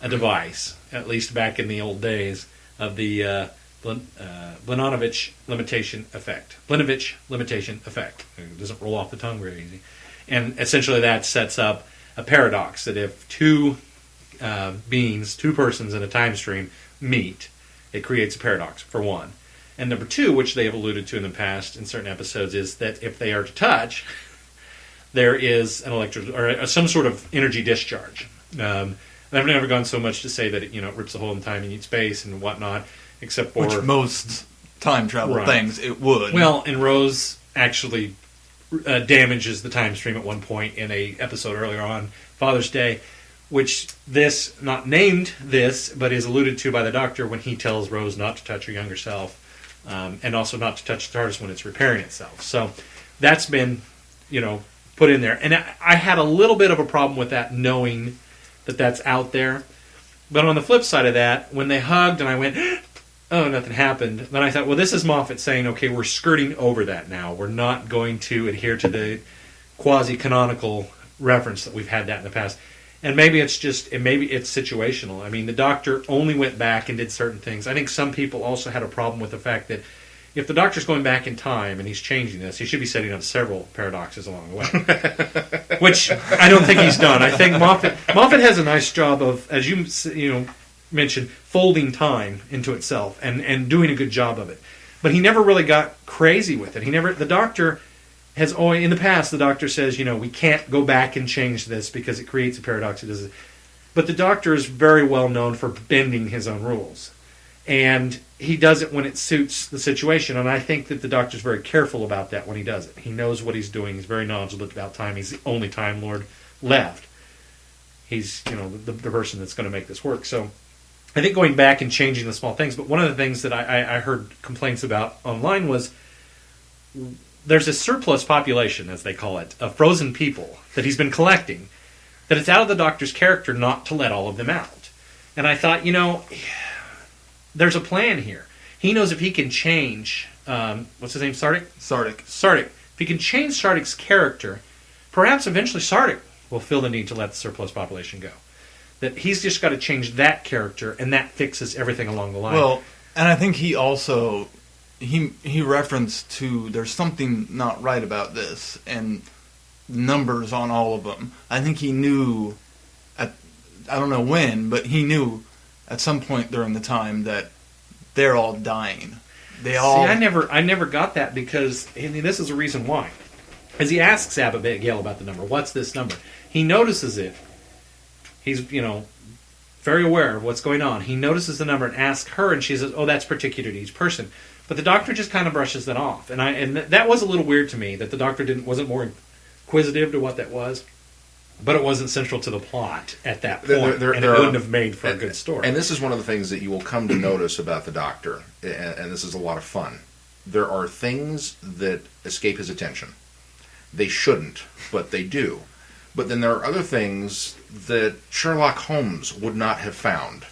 a device, at least back in the old days, of the Blinovich limitation effect. Blinovich limitation effect. It doesn't roll off the tongue very easy. And essentially that sets up a paradox, that if 2 beings, 2 persons in a time stream meet, it creates a paradox, for one. And number 2, which they have alluded to in the past in certain episodes, is that if they are to touch, there is an or some sort of energy discharge. I've never gone so much to say that it rips a hole in time and eats space and whatnot, except for... Which most time travel things, it would. Well, and Rose actually damages the time stream at one point in a episode earlier on, Father's Day, which this, not named this, but is alluded to by the Doctor when he tells Rose not to touch her younger self, and also not to touch the TARDIS when it's repairing itself. So that's been, put in there. And I had a little bit of a problem with that, knowing that that's out there. But on the flip side of that, when they hugged and I went, oh, nothing happened, then I thought, well, this is Moffat saying, okay, we're skirting over that now. We're not going to adhere to the quasi-canonical reference that we've had that in the past. And maybe it's situational. I mean, the Doctor only went back and did certain things. I think some people also had a problem with the fact that if the Doctor's going back in time and he's changing this, he should be setting up several paradoxes along the way, which I don't think he's done. I think Moffat has a nice job of, as you mentioned, folding time into itself and doing a good job of it. But he never really got crazy with it. The Doctor has always, in the past, the Doctor says, we can't go back and change this because it creates a paradox. But the Doctor is very well known for bending his own rules. And he does it when it suits the situation, and I think that the Doctor's very careful about that when he does it. He knows what he's doing. He's very knowledgeable about time. He's the only Time Lord left. He's, the person that's going to make this work. So I think going back and changing the small things, but one of the things that I heard complaints about online was there's a surplus population, as they call it, of frozen people that he's been collecting, that it's out of the Doctor's character not to let all of them out. And I thought, there's a plan here. He knows if he can change, what's his name, Sardic? Sardic. If he can change Sardic's character, perhaps eventually Sardic will feel the need to let the surplus population go. That he's just got to change that character, and that fixes everything along the line. Well, and I think he also, he referenced to, there's something not right about this, and numbers on all of them. I think he knew, I don't know when, but he knew at some point during the time that they're all dying. I never got that, because this is a reason why. As he asks Abigail about the number, what's this number? He notices it. He's, very aware of what's going on. He notices the number and asks her, and she says, oh, that's particular to each person. But the Doctor just kind of brushes that off. And that was a little weird to me, that the Doctor wasn't more inquisitive to what that was. But it wasn't central to the plot at that point, and it wouldn't have made for a good story. And this is one of the things that you will come to notice about the Doctor, and this is a lot of fun. There are things that escape his attention. They shouldn't, but they do. But then there are other things that Sherlock Holmes would not have found.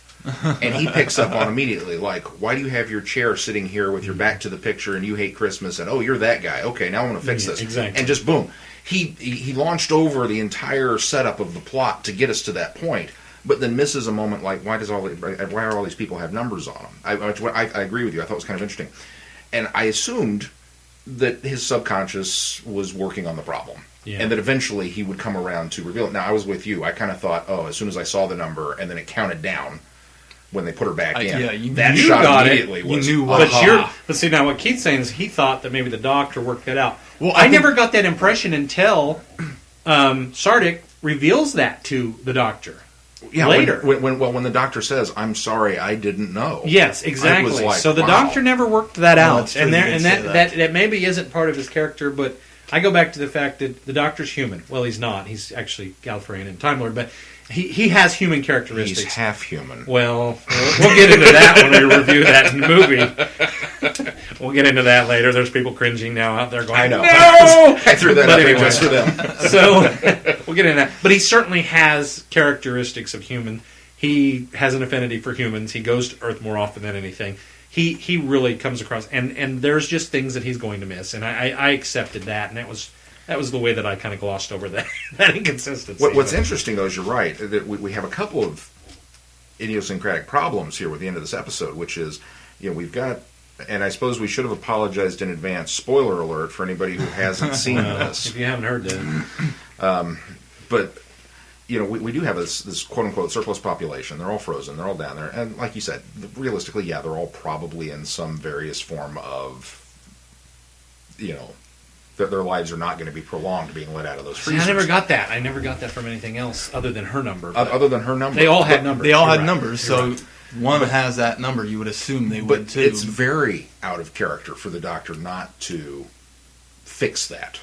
And he picks up on immediately, like, why do you have your chair sitting here with your back to the picture and you hate Christmas? And, oh, you're that guy. Okay, now I'm going to fix this. Exactly. And just boom. He launched over the entire setup of the plot to get us to that point, but then misses a moment like, why are all these people have numbers on them? I agree with you. I thought it was kind of interesting. And I assumed that his subconscious was working on the problem. Yeah. And that eventually he would come around to reveal it. Now, I was with you. I kind of thought, as soon as I saw the number and then it counted down when they put her back in, you that knew shot got it. immediately was, You knew what- But see, now what Keith's saying is he thought that maybe the doctor worked that out. Well, I I think- never got that impression until Sardik reveals that to the doctor. yeah, later. When the doctor says, I'm sorry, I didn't know. Yes, I exactly. was like, So the wow. doctor never worked that No, out, that's true. and You there, did and say that maybe isn't part of his character. But I go back to the fact that the doctor's human. Well, he's not. He's actually Gallifreyan and Time Lord, but he has human characteristics. He's half human. Well, we'll get into that when we review that movie. We'll get into that later. There's people cringing now out there going, I know. No! I threw that But up there anyway. just for them. So we'll get into that. But he certainly has characteristics of human. He has an affinity for humans. He goes to Earth more often than anything. He really comes across, and there's just things that he's going to miss, and I accepted that, and that was the way that I kind of glossed over that inconsistency. What's interesting, though, is you're right, that we have a couple of idiosyncratic problems here with the end of this episode, which is, we've got, and I suppose we should have apologized in advance, spoiler alert for anybody who hasn't seen this. If you haven't heard that. But, we do have this quote-unquote surplus population. They're all frozen. They're all down there. And like you said, realistically, yeah, they're all probably in some various form of, that their lives are not going to be prolonged being let out of those See, freezers. I never got that. I never got that from anything else other than her number. but Other than her number. they all had But- numbers. They all You're had right. numbers, You're so right. one has that number. You would assume they would But too. it's very out of character for the doctor not to fix that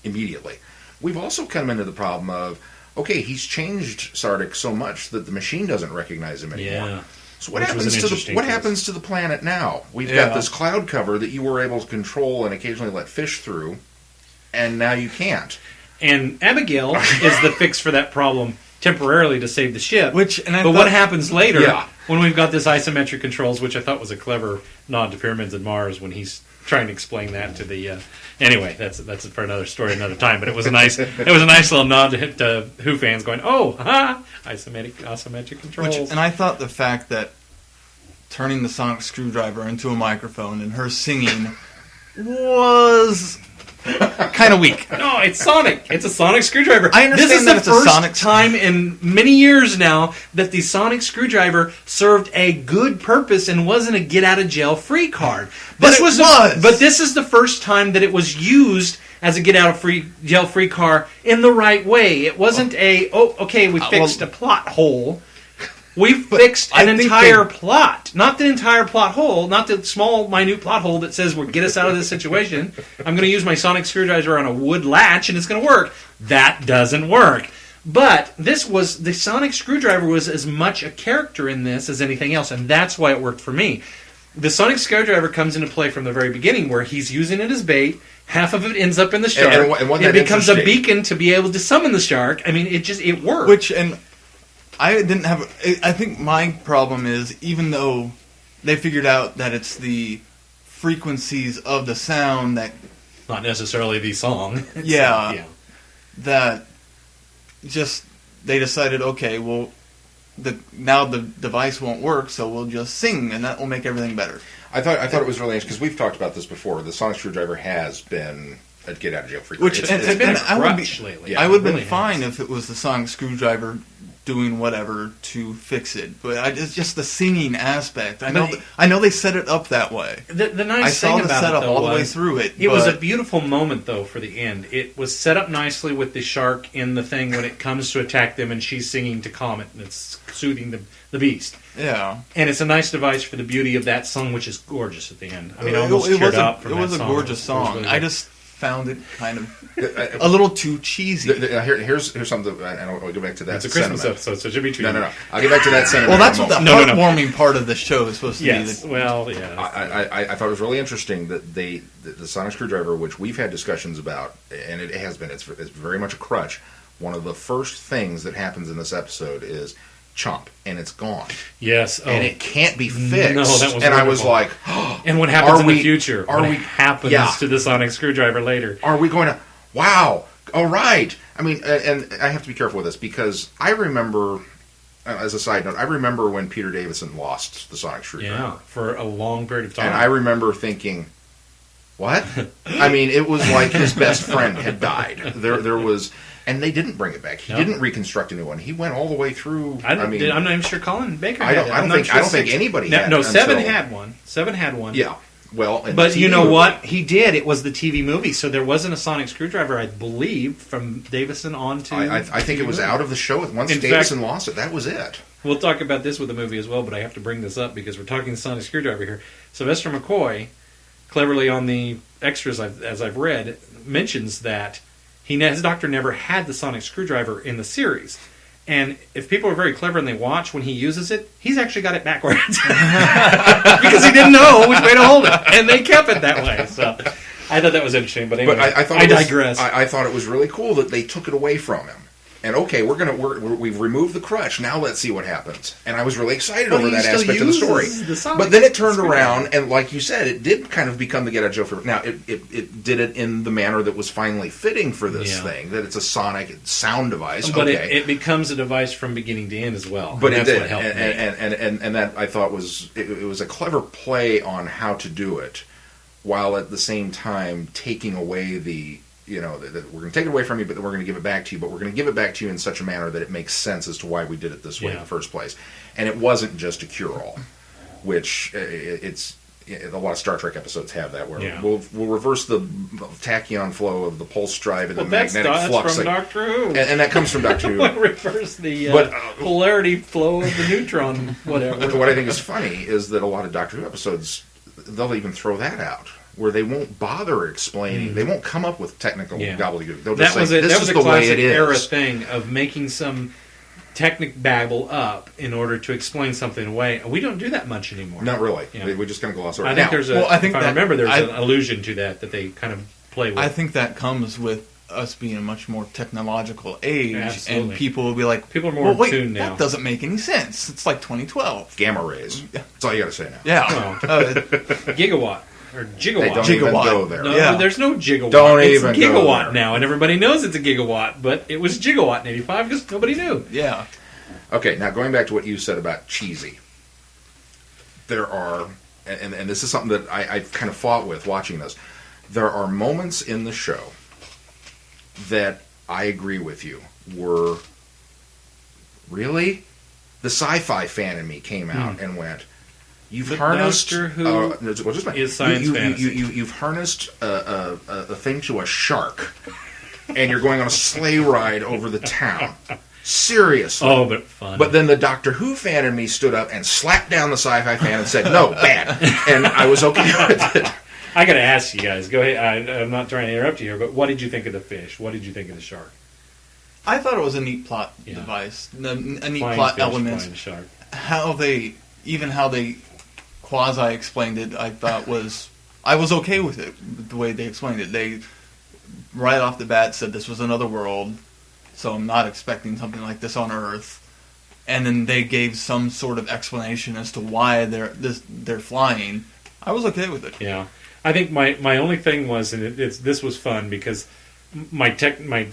immediately. We've also come into the problem of, okay, he's changed Sardik so much that the machine doesn't recognize him anymore. Yeah. So what Which was happens an to interesting what twist. happens to the planet now? We've Yeah. got this cloud cover that you were able to control and occasionally let fish through, and now you can't. And Abigail is the fix for that problem temporarily to save the ship. But But what happens later Yeah. when we've got this isometric controls, which I thought was a clever nod to Pyramids and Mars when he's trying to explain that to the. Anyway, that's for another story, another time. But it was a nice little nod to Who fans going, oh, isometric controls. And I thought the fact that turning the sonic screwdriver into a microphone and her singing was kind of weak. No, it's Sonic. It's a sonic screwdriver. I understand this is that the it's a first sonic time in many years now that the sonic screwdriver served a good purpose and wasn't a get out of jail free card. But This it was. But this is the first time that it was used as a get out of jail free card in the right way. It wasn't we fixed a plot hole. We fixed I an think entire plot. Not the entire plot hole, not the small, minute plot hole that says, well, get us out of this situation. I'm going to use my sonic screwdriver on a wood latch and it's going to work. That doesn't work. But the sonic screwdriver was as much a character in this as anything else, and that's why it worked for me. The sonic screwdriver comes into play from the very beginning where he's using it as bait. Half of it ends up in the shark. And what it that becomes a interesting- beacon to be able to summon the shark. I mean, it worked. I didn't have. I think my problem is, even though they figured out that it's the frequencies of the sound that Not necessarily the song. Yeah. that just they decided, okay, well, now the device won't work, so we'll just sing, and that will make everything better. I thought it was really interesting because we've talked about this before. The sonic screwdriver has been a get out of jail free card. Which It's been a I would crutch lately. Yeah. I would have Really been fine has. if it was the sonic screwdriver doing whatever to fix it, but it's just the singing aspect. I know they set it up that way. The nice I thing saw the about setup it, though, all the way was through it. It was a but- beautiful moment, though, for the end. It was set up nicely with the shark in the thing when it comes to attack them, and she's singing to calm it, and it's soothing the beast. yeah. And it's a nice device for the beauty of that song, which is gorgeous at the end. I mean, I It almost was teared a- up from It that was a song. gorgeous It was song. really I good. just found it kind of a little too cheesy. Here's something, and I'll go back to that. It's a Christmas sentiment. episode, so it should be too. No. I'll get back to that sentiment. Well, that's in a what the moment. No. heartwarming part of the show is supposed to Yes. be. Well, yeah. I thought it was really interesting that the sonic screwdriver, which we've had discussions about, and it's very much a crutch. One of the first things that happens in this episode is chomp, and it's gone. Yes. Oh. And it can't be fixed. No, that was and I wonderful. was like, and what happens in we- the future? are What we- happens yeah. to the sonic screwdriver later? are we going to, wow, all right. I mean, and I have to be careful with this because I remember, as a side note, I remember when Peter Davison lost the sonic screwdriver. Yeah, for a long period of time. And I remember thinking, what? I mean, it was like his best friend had died. There was, and they didn't bring it back. He didn't reconstruct a new one. He went all the way through. I'm not even sure Colin Baker I had don't it. I don't think anybody had No, it Seven until- had one. Seven had one. Yeah. Well, in But the you TV know movie- what? He did. It was the TV movie, so there wasn't a sonic screwdriver, I believe, from Davison on to... I think it was out of the show. Once In Davison fact- lost it, that was it. We'll talk about this with the movie as well, but I have to bring this up because we're talking the sonic screwdriver here. Sylvester McCoy, cleverly on the extras as I've read, mentions that his doctor never had the sonic screwdriver in the series. And if people are very clever and they watch when he uses it, he's actually got it backwards. Because he didn't know which way to hold it. And they kept it that way. So I thought that was interesting. But anyway, But I thought I it was- digress. I thought it was really cool that they took it away from him. And okay, we've removed the crutch. Now let's see what happens. And I was really excited But over he that still aspect of the story. uses the sonic But then it turned screwdriver. around, and like you said, it did kind of become the Get Out Joe for. Now it did it in the manner that was finally fitting for this thing. That it's a sonic sound device. But okay. it becomes a device from beginning to end as well. But and it that's did, what helped me. and that I thought was it was a clever play on how to do it, while at the same time taking away the we're going to take it away from you, but then we're going to give it back to you. But we're going to give it back to you in such a manner that it makes sense as to why we did it this way in the first place. And it wasn't just a cure-all, which it's a lot of Star Trek episodes have that where we'll reverse the tachyon flow of the pulse drive and the magnetic flux. From Doctor Who. And that comes from Doctor Who. Reverse the polarity flow of the neutron, whatever. What I think is funny is that a lot of Doctor Who episodes, they'll even throw that out, where they won't bother explaining. They won't come up with technical gobbledygook. They'll just say, this is the way it is. That was a classic era thing of making some technic babble up in order to explain something away. We don't do that much anymore. Not really. Yeah. We just kind of gloss over it. I think Now, there's if I remember, there's an allusion to that they kind of play with. I think that comes with us being a much more technological age, Absolutely. and people will be like, people are more in tune now. That doesn't make any sense. It's like 2012. Gamma rays. That's all you got to say now. Yeah. Gigawatt. Or gigawatt. They don't even Gigawatt. go there. No, there's no gigawatt. Don't it's even gigawatt go there. now, and everybody knows it's a gigawatt, but it was gigawatt in 85 because nobody knew. Yeah. Okay, now going back to what you said about cheesy. There are, and this is something that I've kind of fought with watching this, there are moments in the show that I agree with you were, really? The sci-fi fan in me came out and went, you've But harnessed... Doctor Who is science fantasy. You've harnessed a thing to a shark, and you're going on a sleigh ride over the town. Seriously. Oh, but fun. But then the Doctor Who fan in me stood up and slapped down the sci-fi fan and said, no, bad. And I was okay with it. I got to ask you guys. Go ahead. I'm not trying to interrupt you here, but what did you think of the fish? What did you think of the shark? I thought it was a neat plot device, a neat Flying plot fish, element. flying shark. How they quasi explained it, I thought I was okay with it, the way they explained it. They right off the bat said this was another world, so I'm not expecting something like this on Earth. And then they gave some sort of explanation as to why they're flying. I was okay with it. Yeah, I think my only thing was, and this was fun because my techno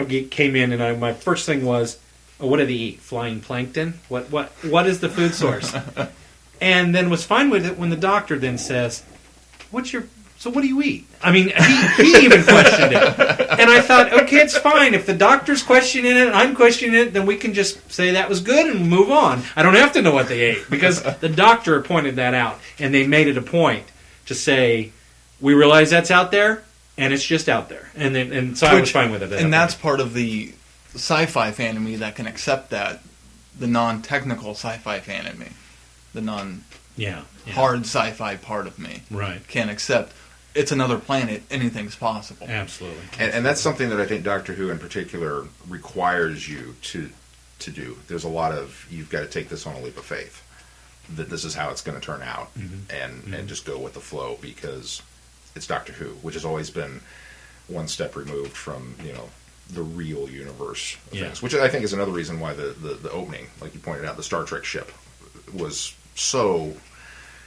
geek came in, and my first thing was, oh, what do they eat? Flying plankton? What is the food source? And then was fine with it when the doctor then says, what do you eat? I mean, he even questioned it. And I thought, okay, it's fine. If the doctor's questioning it and I'm questioning it, then we can just say that was good and move on. I don't have to know what they ate because the doctor pointed that out. And they made it a point to say, we realize that's out there and it's just out there. And so I was fine with it. And that's part of the sci-fi fan in me that can accept that. The non-technical sci-fi fan in me. The non-hard sci-fi part of me. Right. Can accept it's another planet, anything's possible. Absolutely. And that's something that I think Doctor Who in particular requires you to do. There's a lot of, you've got to take this on a leap of faith, that this is how it's going to turn out, and just go with the flow, because it's Doctor Who, which has always been one step removed from, the real universe of Yeah. things, which I think is another reason why the opening, like you pointed out, the Star Trek ship was so...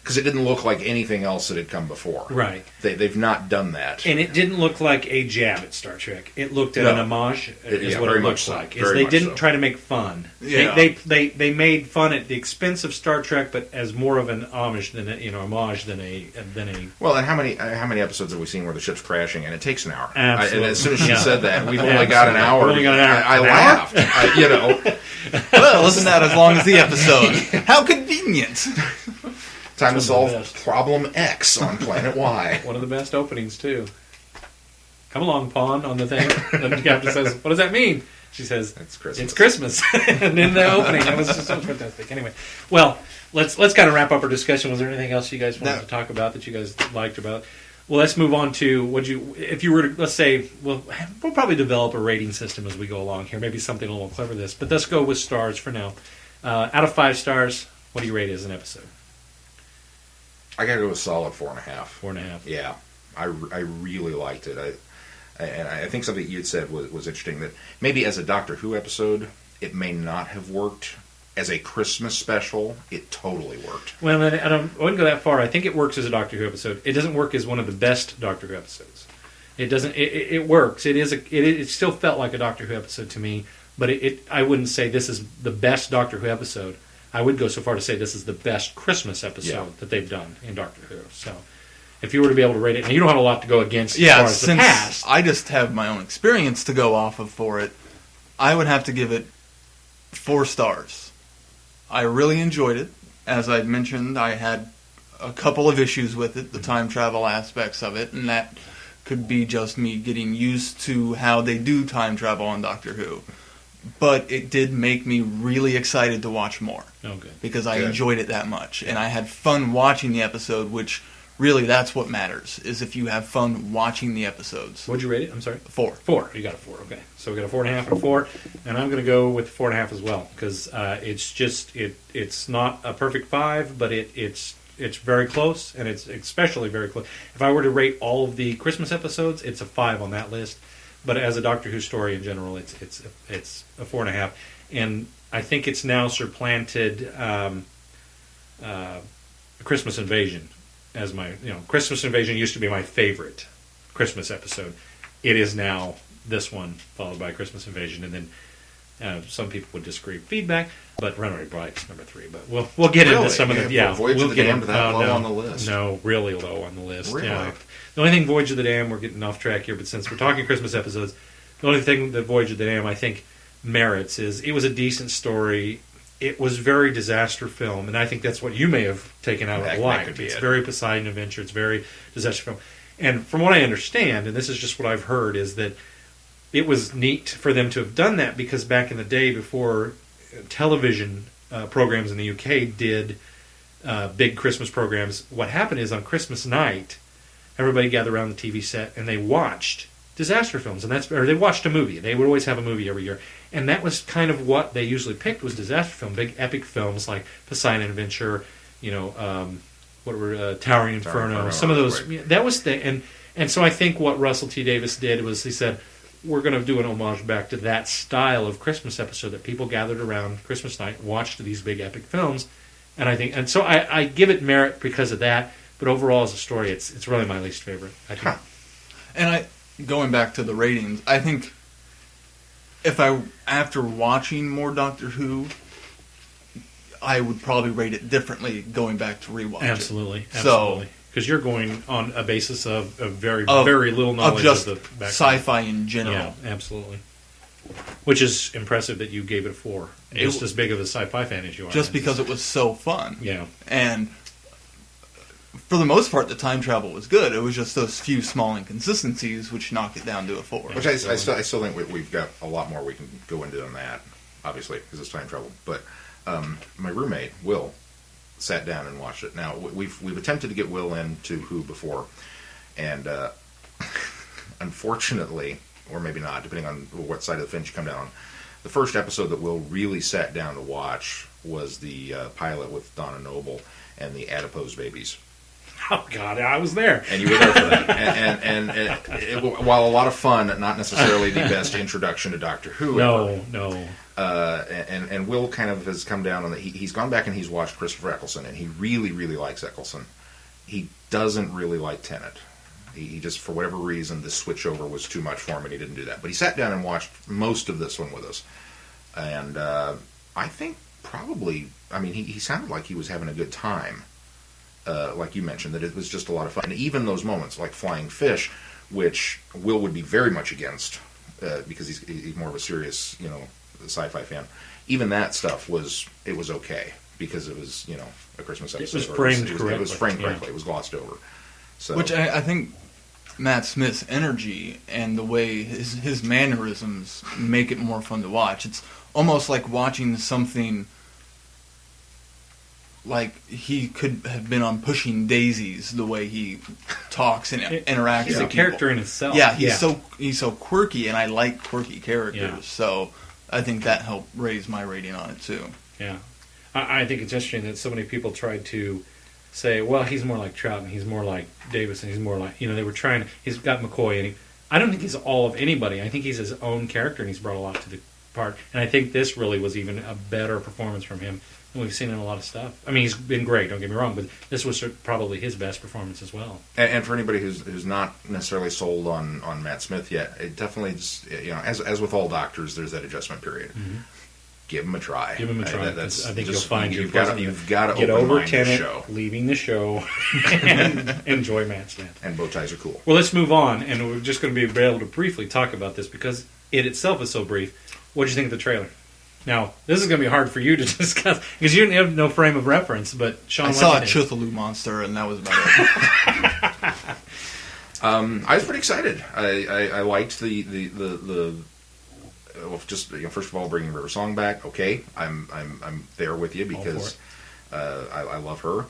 Because it didn't look like anything else that had come before. Right. They've not done that. And it didn't look like a jab at Star Trek. It looked at an homage, is what very it much looked so. like. Very They much didn't so. try to make fun. Yeah. They made fun at the expense of Star Trek, but as more of an homage than a. Well, and how many episodes have we seen where the ship's crashing and it takes an hour? Absolutely. And as soon as she Yeah. said that, we've only got an hour. We've only got an hour. I An laughed. You know, Well, isn't that as long as the episode? How convenient. time to It's solve one of the best. problem X on planet Y. One of the best openings too. Come along, Pawn, on the thing. And the captain says, "What does that mean?" She says, It's Christmas. It's Christmas. And in the opening, that was just so fantastic. Anyway, well, let's kind of wrap up our discussion. Was there anything else you guys wanted to talk about that you guys liked about? Well, let's move on to if you were to, let's say, we'll probably develop a rating system as we go along here. Maybe something a little clever this, but let's go with stars for now. Out of 5 stars, what do you rate it as an episode? I got to go with solid 4.5. 4.5. Yeah, I really liked it. I think something you had said was interesting, that maybe as a Doctor Who episode, it may not have worked. As a Christmas special, it totally worked. Well, I wouldn't go that far. I think it works as a Doctor Who episode. It doesn't work as one of the best Doctor Who episodes. It doesn't. It works. It still felt like a Doctor Who episode to me, but I wouldn't say this is the best Doctor Who episode. I would go so far to say this is the best Christmas episode that they've done in Doctor Who. So, if you were to be able to rate it, and you don't have a lot to go against as far as the since past. I just have my own experience to go off of for it, I would have to give it 4 stars. I really enjoyed it. As I mentioned, I had a couple of issues with it, the time travel aspects of it, and that could be just me getting used to how they do time travel on Doctor Who. But it did make me really excited to watch more. Oh, good. Because I Good. enjoyed it that much. And I had fun watching the episode, which really that's what matters, is if you have fun watching the episodes. What'd you rate it? I'm sorry. 4. 4. You got a 4. Okay. So we got a 4.5 and a 4, and I'm going to go with 4.5 as well because it's not a perfect 5, but it's very close, and it's especially very close. If I were to rate all of the Christmas episodes, it's a 5 on that list. But as a Doctor Who story in general, it's a 4.5, and I think it's now supplanted Christmas Invasion as my Christmas Invasion used to be my favorite Christmas episode. It is now this one followed by Christmas Invasion, and then some people would disagree. Feedback, but Runaway Bride's number 3. But we'll get into some of the Voyage of the get Damned into that low no, on the list. No, really low on the list. Really? Yeah. The only thing Voyage of the Dam, we're getting off track here, but since we're talking Christmas episodes, the only thing that Voyage of the Dam I think merits is it was a decent story. It was very disaster film, and I think that's what you may have taken out of That the line. could be It's it. very Poseidon Adventure. It's very disaster film. And from what I understand, and this is just what I've heard, is that it was neat for them to have done that because back in the day before television programs in the UK did big Christmas programs, what happened is on Christmas night, everybody gathered around the TV set and they watched disaster films, and they watched a movie. They would always have a movie every year, and that was kind of what they usually picked was disaster film, big epic films like Poseidon Adventure, Towering Inferno, some of those. right. That was and so I think what Russell T Davies did was he said, we're going to do an homage back to that style of Christmas episode that people gathered around Christmas night, watched these big epic films, and I give it merit because of that. But overall, as a story, it's really my least favorite. I think. And going back to the ratings, I think after watching more Doctor Who, I would probably rate it differently going back to rewatch Absolutely. So, because you're going on a basis of very Of- little knowledge of just the background. sci-fi in general. Yeah, absolutely. Which is impressive that you gave it a 4. Just as big of a sci-fi fan as you are. Just because it was so fun. Yeah. And for the most part, the time travel was good. It was just those few small inconsistencies which knocked it down to a 4. Which I still think we've got a lot more we can go into than that, obviously, because it's time travel. But my roommate, Will, sat down and watched it. Now, we've attempted to get Will into Who before, and unfortunately, or maybe not, depending on what side of the fence you come down on, the first episode that Will really sat down to watch was the pilot with Donna Noble and the adipose babies. Oh God, I was there. And you were there for that. While a lot of fun, not necessarily the best introduction to Doctor Who. No. And Will kind of has come down on that. He's gone back and he's watched Christopher Eccleston, and he really, really likes Eccleston. He doesn't really like Tennant. He just, for whatever reason, the switchover was too much for him, and he didn't do that. But he sat down and watched most of this one with us. And I think probably, he sounded like he was having a good time. Like you mentioned, that it was just a lot of fun. And even those moments, like Flying Fish, which Will would be very much against, because he's more of a serious, sci-fi fan. Even that stuff was okay, because it was, a Christmas episode. It was framed correctly. It was framed correctly. It was glossed over. So. Which I think Matt Smith's energy and the way his mannerisms make it more fun to watch. It's almost like watching something like he could have been on Pushing Daisies, the way he talks and interacts. He's with a character in itself. Yeah, he's so quirky, and I like quirky characters. Yeah. So I think that helped raise my rating on it too. Yeah, I think it's interesting that so many people tried to say, well, he's more like Trout and he's more like Davis and he's more like, they were trying. He's got McCoy, and I don't think he's all of anybody. I think he's his own character, and he's brought a lot to the part. And I think this really was even a better performance from him than we've seen in a lot of stuff. He's been great, don't get me wrong, but this was probably his best performance as well. And for anybody who's not necessarily sold on Matt Smith yet, it definitely just, as with all doctors, there's that adjustment period. Mm-hmm. Give him a try. Give him a try. I think you'll find you've got to get open over mind the Tennant, show, leaving the show, and enjoy Matt Smith. And bow ties are cool. Well, let's move on, and we're just going to be able to briefly talk about this because it itself is so brief. What did you think of the trailer? Now, this is going to be hard for you to discuss because you have no frame of reference. But Shaun, I saw a Chuthalu monster, and that was about it. I was pretty excited. I liked the just first of all, bringing River Song back. Okay, I'm there with you because I love her.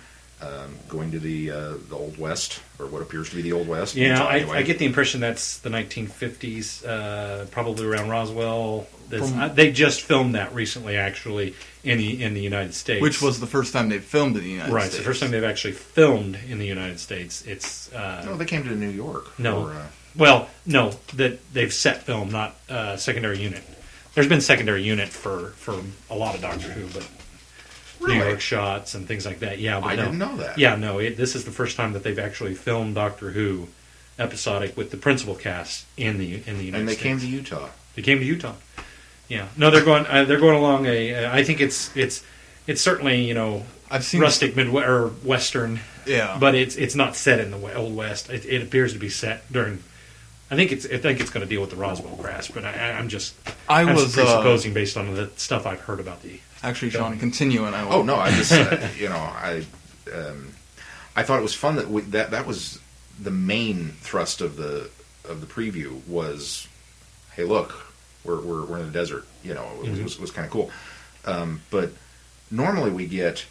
Going to the Old West, or what appears to be the Old West. Yeah, I get the impression that's the 1950s, probably around Roswell. They just filmed that recently, actually, in the United States. Which was the first time they filmed in the United States. Right, it's the first time they've actually filmed in the United States. It's no, they came to New York. No, well, no, that they've set film, not secondary unit. There's been secondary unit for a lot of Doctor Who, but. Really? New York shots and things like that. Yeah, but I didn't know that. Yeah, no. This is the first time that they've actually filmed Doctor Who episodic with the principal cast in the United States. And they came to Utah. They came to Utah. Yeah. No, they're going along I think it's certainly I've seen rustic Midwest or Western. Yeah. But it's not set in the Old West. It appears to be set during. I think it's going to deal with the Roswell crash, but I'm presupposing based on the stuff I've heard about the. Actually, Shaun, continue, and I will. Oh no, I just I thought it was fun that was the main thrust of the preview was, hey, look, we're in the desert. It was kind of cool. But normally we get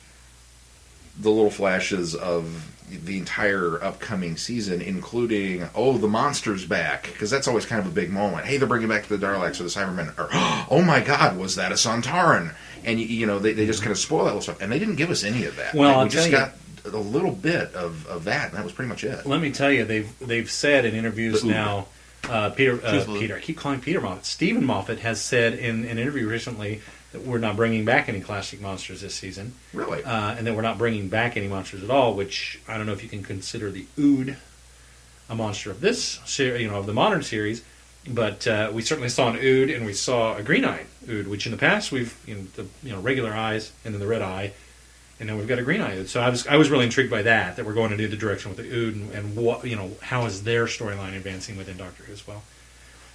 the little flashes of the entire upcoming season, including, the monster's back, because that's always kind of a big moment. Hey, they're bringing back the Daleks or the Cybermen, or oh my God, was that a Sontaran? And they just kind of spoil that little stuff, and they didn't give us any of that. Well, we just got a little bit of that, and that was pretty much it. Let me tell you, they've said in interviews now. Peter, I keep calling Peter Moffat. Stephen Moffat has said in an interview recently that we're not bringing back any classic monsters this season. Really? And that we're not bringing back any monsters at all, which I don't know if you can consider the Ood a monster of this series, of the modern series. But we certainly saw an Ood, and we saw a green-eyed Ood, which in the past we've, the regular eyes and then the red eye, and then we've got a green-eyed Ood. So I was really intrigued by that we're going to do the direction with the Ood, and what, how is their storyline advancing within Doctor Who as well.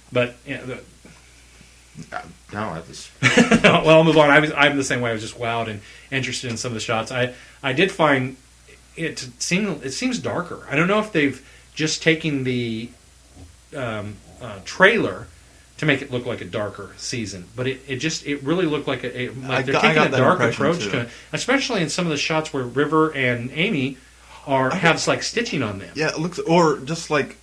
But no, that was. Well, I'll move on. I'm the same way. I was just wowed and interested in some of the shots. I did find it seems darker. I don't know if they've just taken the trailer to make it look like a darker season, but it really looked like they're taking a dark approach to it, especially in some of the shots where River and Amy have like stitching on them. Yeah, it looks, or just like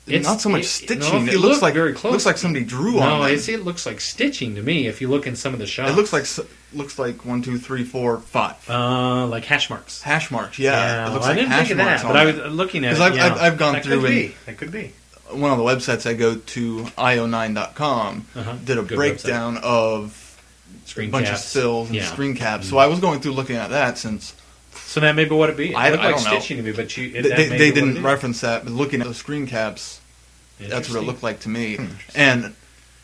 not so much stitching. if It you looks look like very close, looks like somebody drew on No, them. it looks like stitching to me. If you look in some of the shots, It looks like 1, 2, 3, 4, 5 like hash marks. hash marks. Yeah, it looks I like didn't hash think of marks that, on but I it. was looking at it. Because Yeah, I've gone that through could and be. That could be. one of the websites I go to, io9.com, did a Good breakdown of Screen a bunch caps. of stills and Yeah. screen caps. So I was going through looking at that since So that may be what it be. It I looked like don't know. stitching to me, but they didn't reference that. But looking at the screen caps, that's what it looked like to me. And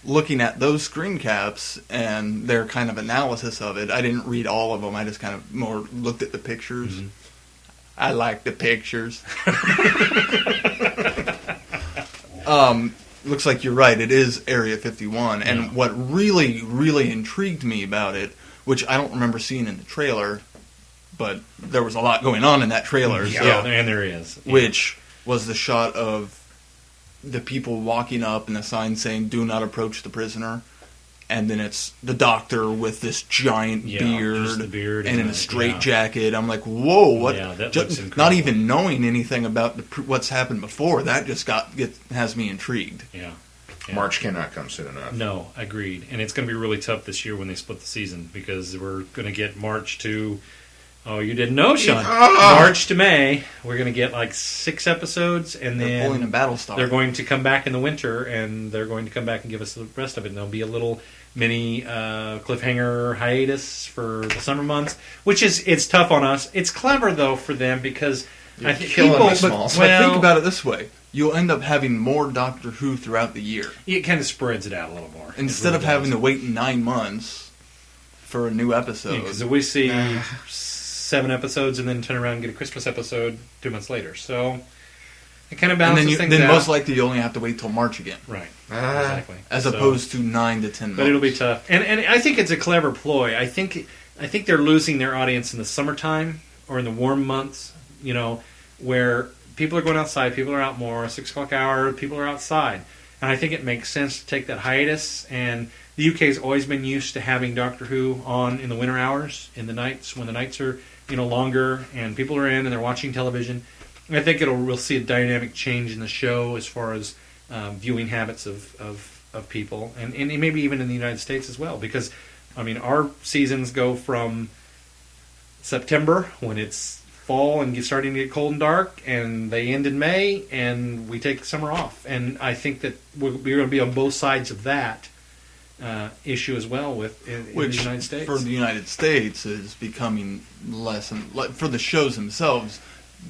looking at those screen caps and their kind of analysis of it, I didn't read all of them. I just kind of more looked at the pictures. Mm-hmm. I like the pictures. Looks like you're right. It is Area 51. And Yeah. what really, really intrigued me about it, which I don't remember seeing in the trailer, but there was a lot going on in that trailer. Yeah, so, and there is. Yeah. which was the shot of the people walking up and a sign saying "Do not approach the prisoner," and then it's the doctor with this giant Yeah, beard, just the beard and in and a the- straight yeah. jacket. I'm like, whoa, what? Yeah, that Just- looks not incredible. even knowing anything about what's happened before, that just has me intrigued. Yeah. March cannot come soon enough. No, agreed. And it's going to be really tough this year when they split the season because we're going to get March to. Oh, you didn't know, Shaun. March to May, we're going to get like 6 episodes, and They're pulling a then Battlestar. they're going to come back in the winter, and they're going to come back and give us the rest of it. And there'll be a little mini cliffhanger hiatus for the summer months, which it's tough on us. It's clever though for them because I think killing people. me, Smalls. But think about it this way: you'll end up having more Doctor Who throughout the year It kind of spreads it out a little more instead of having to wait 9 months for a new episode. Because if we see 7 episodes and then turn around and get a Christmas episode 2 months later, so it kind of And balances then things out. most likely you only have to wait till March again, Right. Ah. Exactly. as So- opposed to 9 to 10 months. But it'll be tough, and I think it's a clever ploy. I think they're losing their audience in the summertime or in the warm months. You know, where people are going outside, people are out more. 6 o'clock hour, people are outside, and I think it makes sense to take that hiatus. And the UK has always been used to having Doctor Who on in the winter hours, in the nights when the nights are longer and people are in and they're watching television. And I think we'll see a dynamic change in the show as far as viewing habits of people, and maybe even in the United States as well. Because, I mean, our seasons go from September, when it's fall and starting to get cold and dark, and they end in May, and we take the summer off. And I think that we're going to be on both sides of that issue as well in the Which, United States. for the United States, is becoming less and for the shows themselves.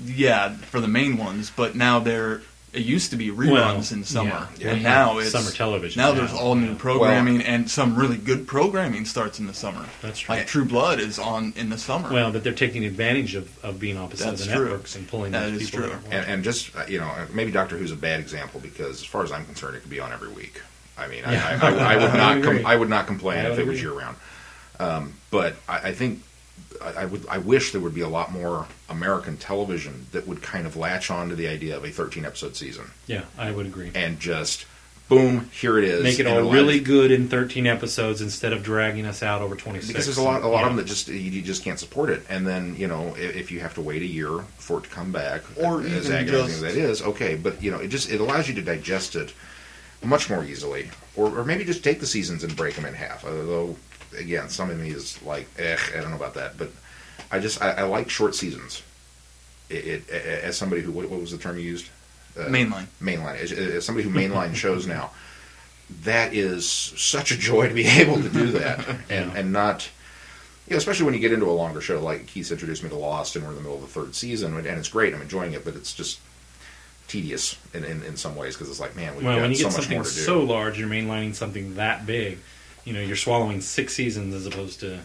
Yeah, for the main ones, but now it used to be reruns in summer, yeah. and now it's Summer television Now now. there's all new programming, and some really good programming starts in the summer. That's right. Like True Blood is on in the summer. Well, that they're taking advantage of being opposite That's of the true. networks and pulling That those is people. true. And just maybe Doctor Who's a bad example because, as far as I'm concerned, it could be on every week. I mean, Yeah. I would not agree. I would not complain I if would it was agree. year round. But I think I wish there would be a lot more American television that would kind of latch on to the idea of a 13 episode season Yeah, I would agree. and just boom, here it is. Make it and all really good in 13 episodes instead of dragging us out over 26. because there's a lot of them that just you just can't support it. And then if you have to wait a year for it to come back, Or as even agonizing just- as that is, okay. But it allows you to digest it much more easily, or maybe just take the seasons and break them in half. Although, again, some of me is like, I don't know about that, but I like short seasons. As somebody who, what was the term you used? Mainline. Mainline. As somebody who mainline shows now, that is such a joy to be able to do that, and not, especially when you get into a longer show. Like Keith's introduced me to Lost, and we're in the middle of the 3rd season, and it's great. I'm enjoying it, but it's just tedious in some ways because it's like, man, we've Well, when got you so get much more something to do. so large, you're mainlining something that big. You're swallowing 6 seasons as opposed to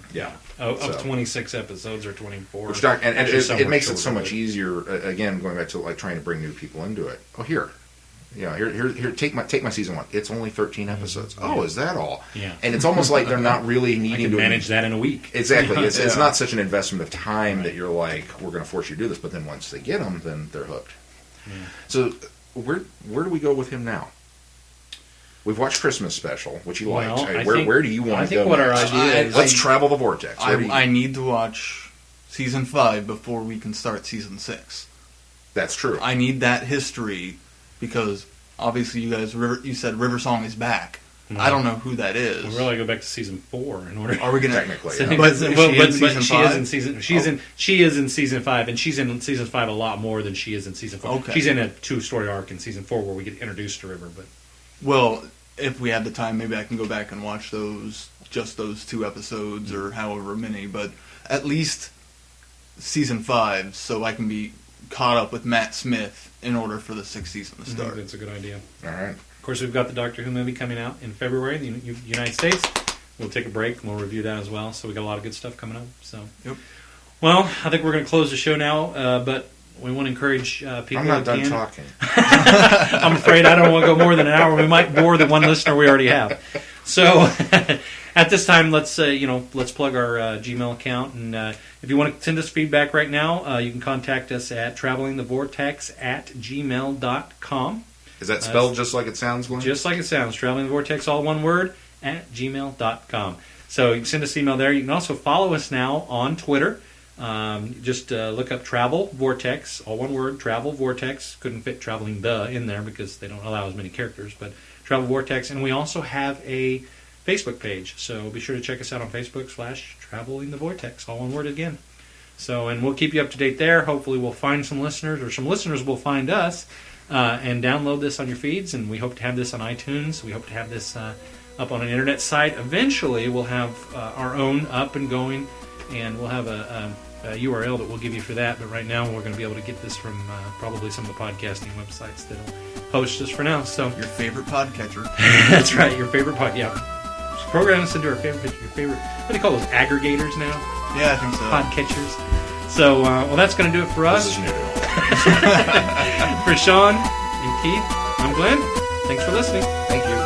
up to 26 episodes or 24. Which and Actually, it somewhere makes it so shorter, much but- easier. Again, going back to like trying to bring new people into it. Oh, here, here, take my season 1. It's only 13 episodes. Oh, is that all? Yeah. And it's almost like they're not really I needing can to manage that in a week. Exactly. It's Yeah. not such an investment of time that you're like, we're going to force you to do this. But then once they get them, then they're hooked. Yeah. So where do we go with him now? We've watched Christmas Special, which you Well, liked. I Where think- where do you want I to think go what our next? idea is- Let's travel the vortex. Where do you- I need to watch season 5 before we can start season 6. That's true. I need that history because obviously you said River Song is back. I don't know who that is. We'll really go back to season 4 in order. Are we going to Technically, So, yeah. But she is in season 5, and she's in season 5 a lot more than she is in season 4. Okay. She's in a 2-story arc in season 4 where we get introduced to River. But Well, if we have the time, maybe I can go back and watch those 2 episodes or however many. But at least season 5, so I can be caught up with Matt Smith in order for the 6th season to I think start. that's a good idea. All right. Of course, we've got the Doctor Who movie coming out in February in the United States. We'll take a break and we'll review that as well. So we got a lot of good stuff coming up. So, Yep. Well, I think we're going to close the show now, but we want to encourage people. I'm not that done can. talking. I'm afraid I don't want to go more than an hour. We might bore the one listener we already have. So at this time, let's plug our Gmail account, and if you want to send us feedback right now, you can contact us at travelingthevortex@gmail.com. Is that spelled just like it sounds, Glenn? Just like it sounds, Traveling the Vortex, all one word, @gmail.com. So you can send us an email there. You can also follow us now on Twitter. Just look up Travel Vortex, all one word, Travel Vortex. Couldn't fit Traveling the in there because they don't allow as many characters, but Travel Vortex. And we also have a Facebook page, so be sure to check us out on Facebook /Traveling the Vortex, all one word again. So, and we'll keep you up to date there. Hopefully we'll find some listeners, or some listeners will find us, and download this on your feeds, and we hope to have this on iTunes. We hope to have this up on an internet site. Eventually we'll have our own up and going, and we'll have a URL that we'll give you for that, but right now we're going to be able to get this from probably some of the podcasting websites that'll host us for now. So Your favorite podcatcher. that's right, your favorite program us into your favorite, what do you call those, aggregators now? Yeah, I think so. Podcatchers. So, well, that's going to do it for us. This is new. For Shaun and Keith, I'm Glenn. Thanks for listening. Thank you.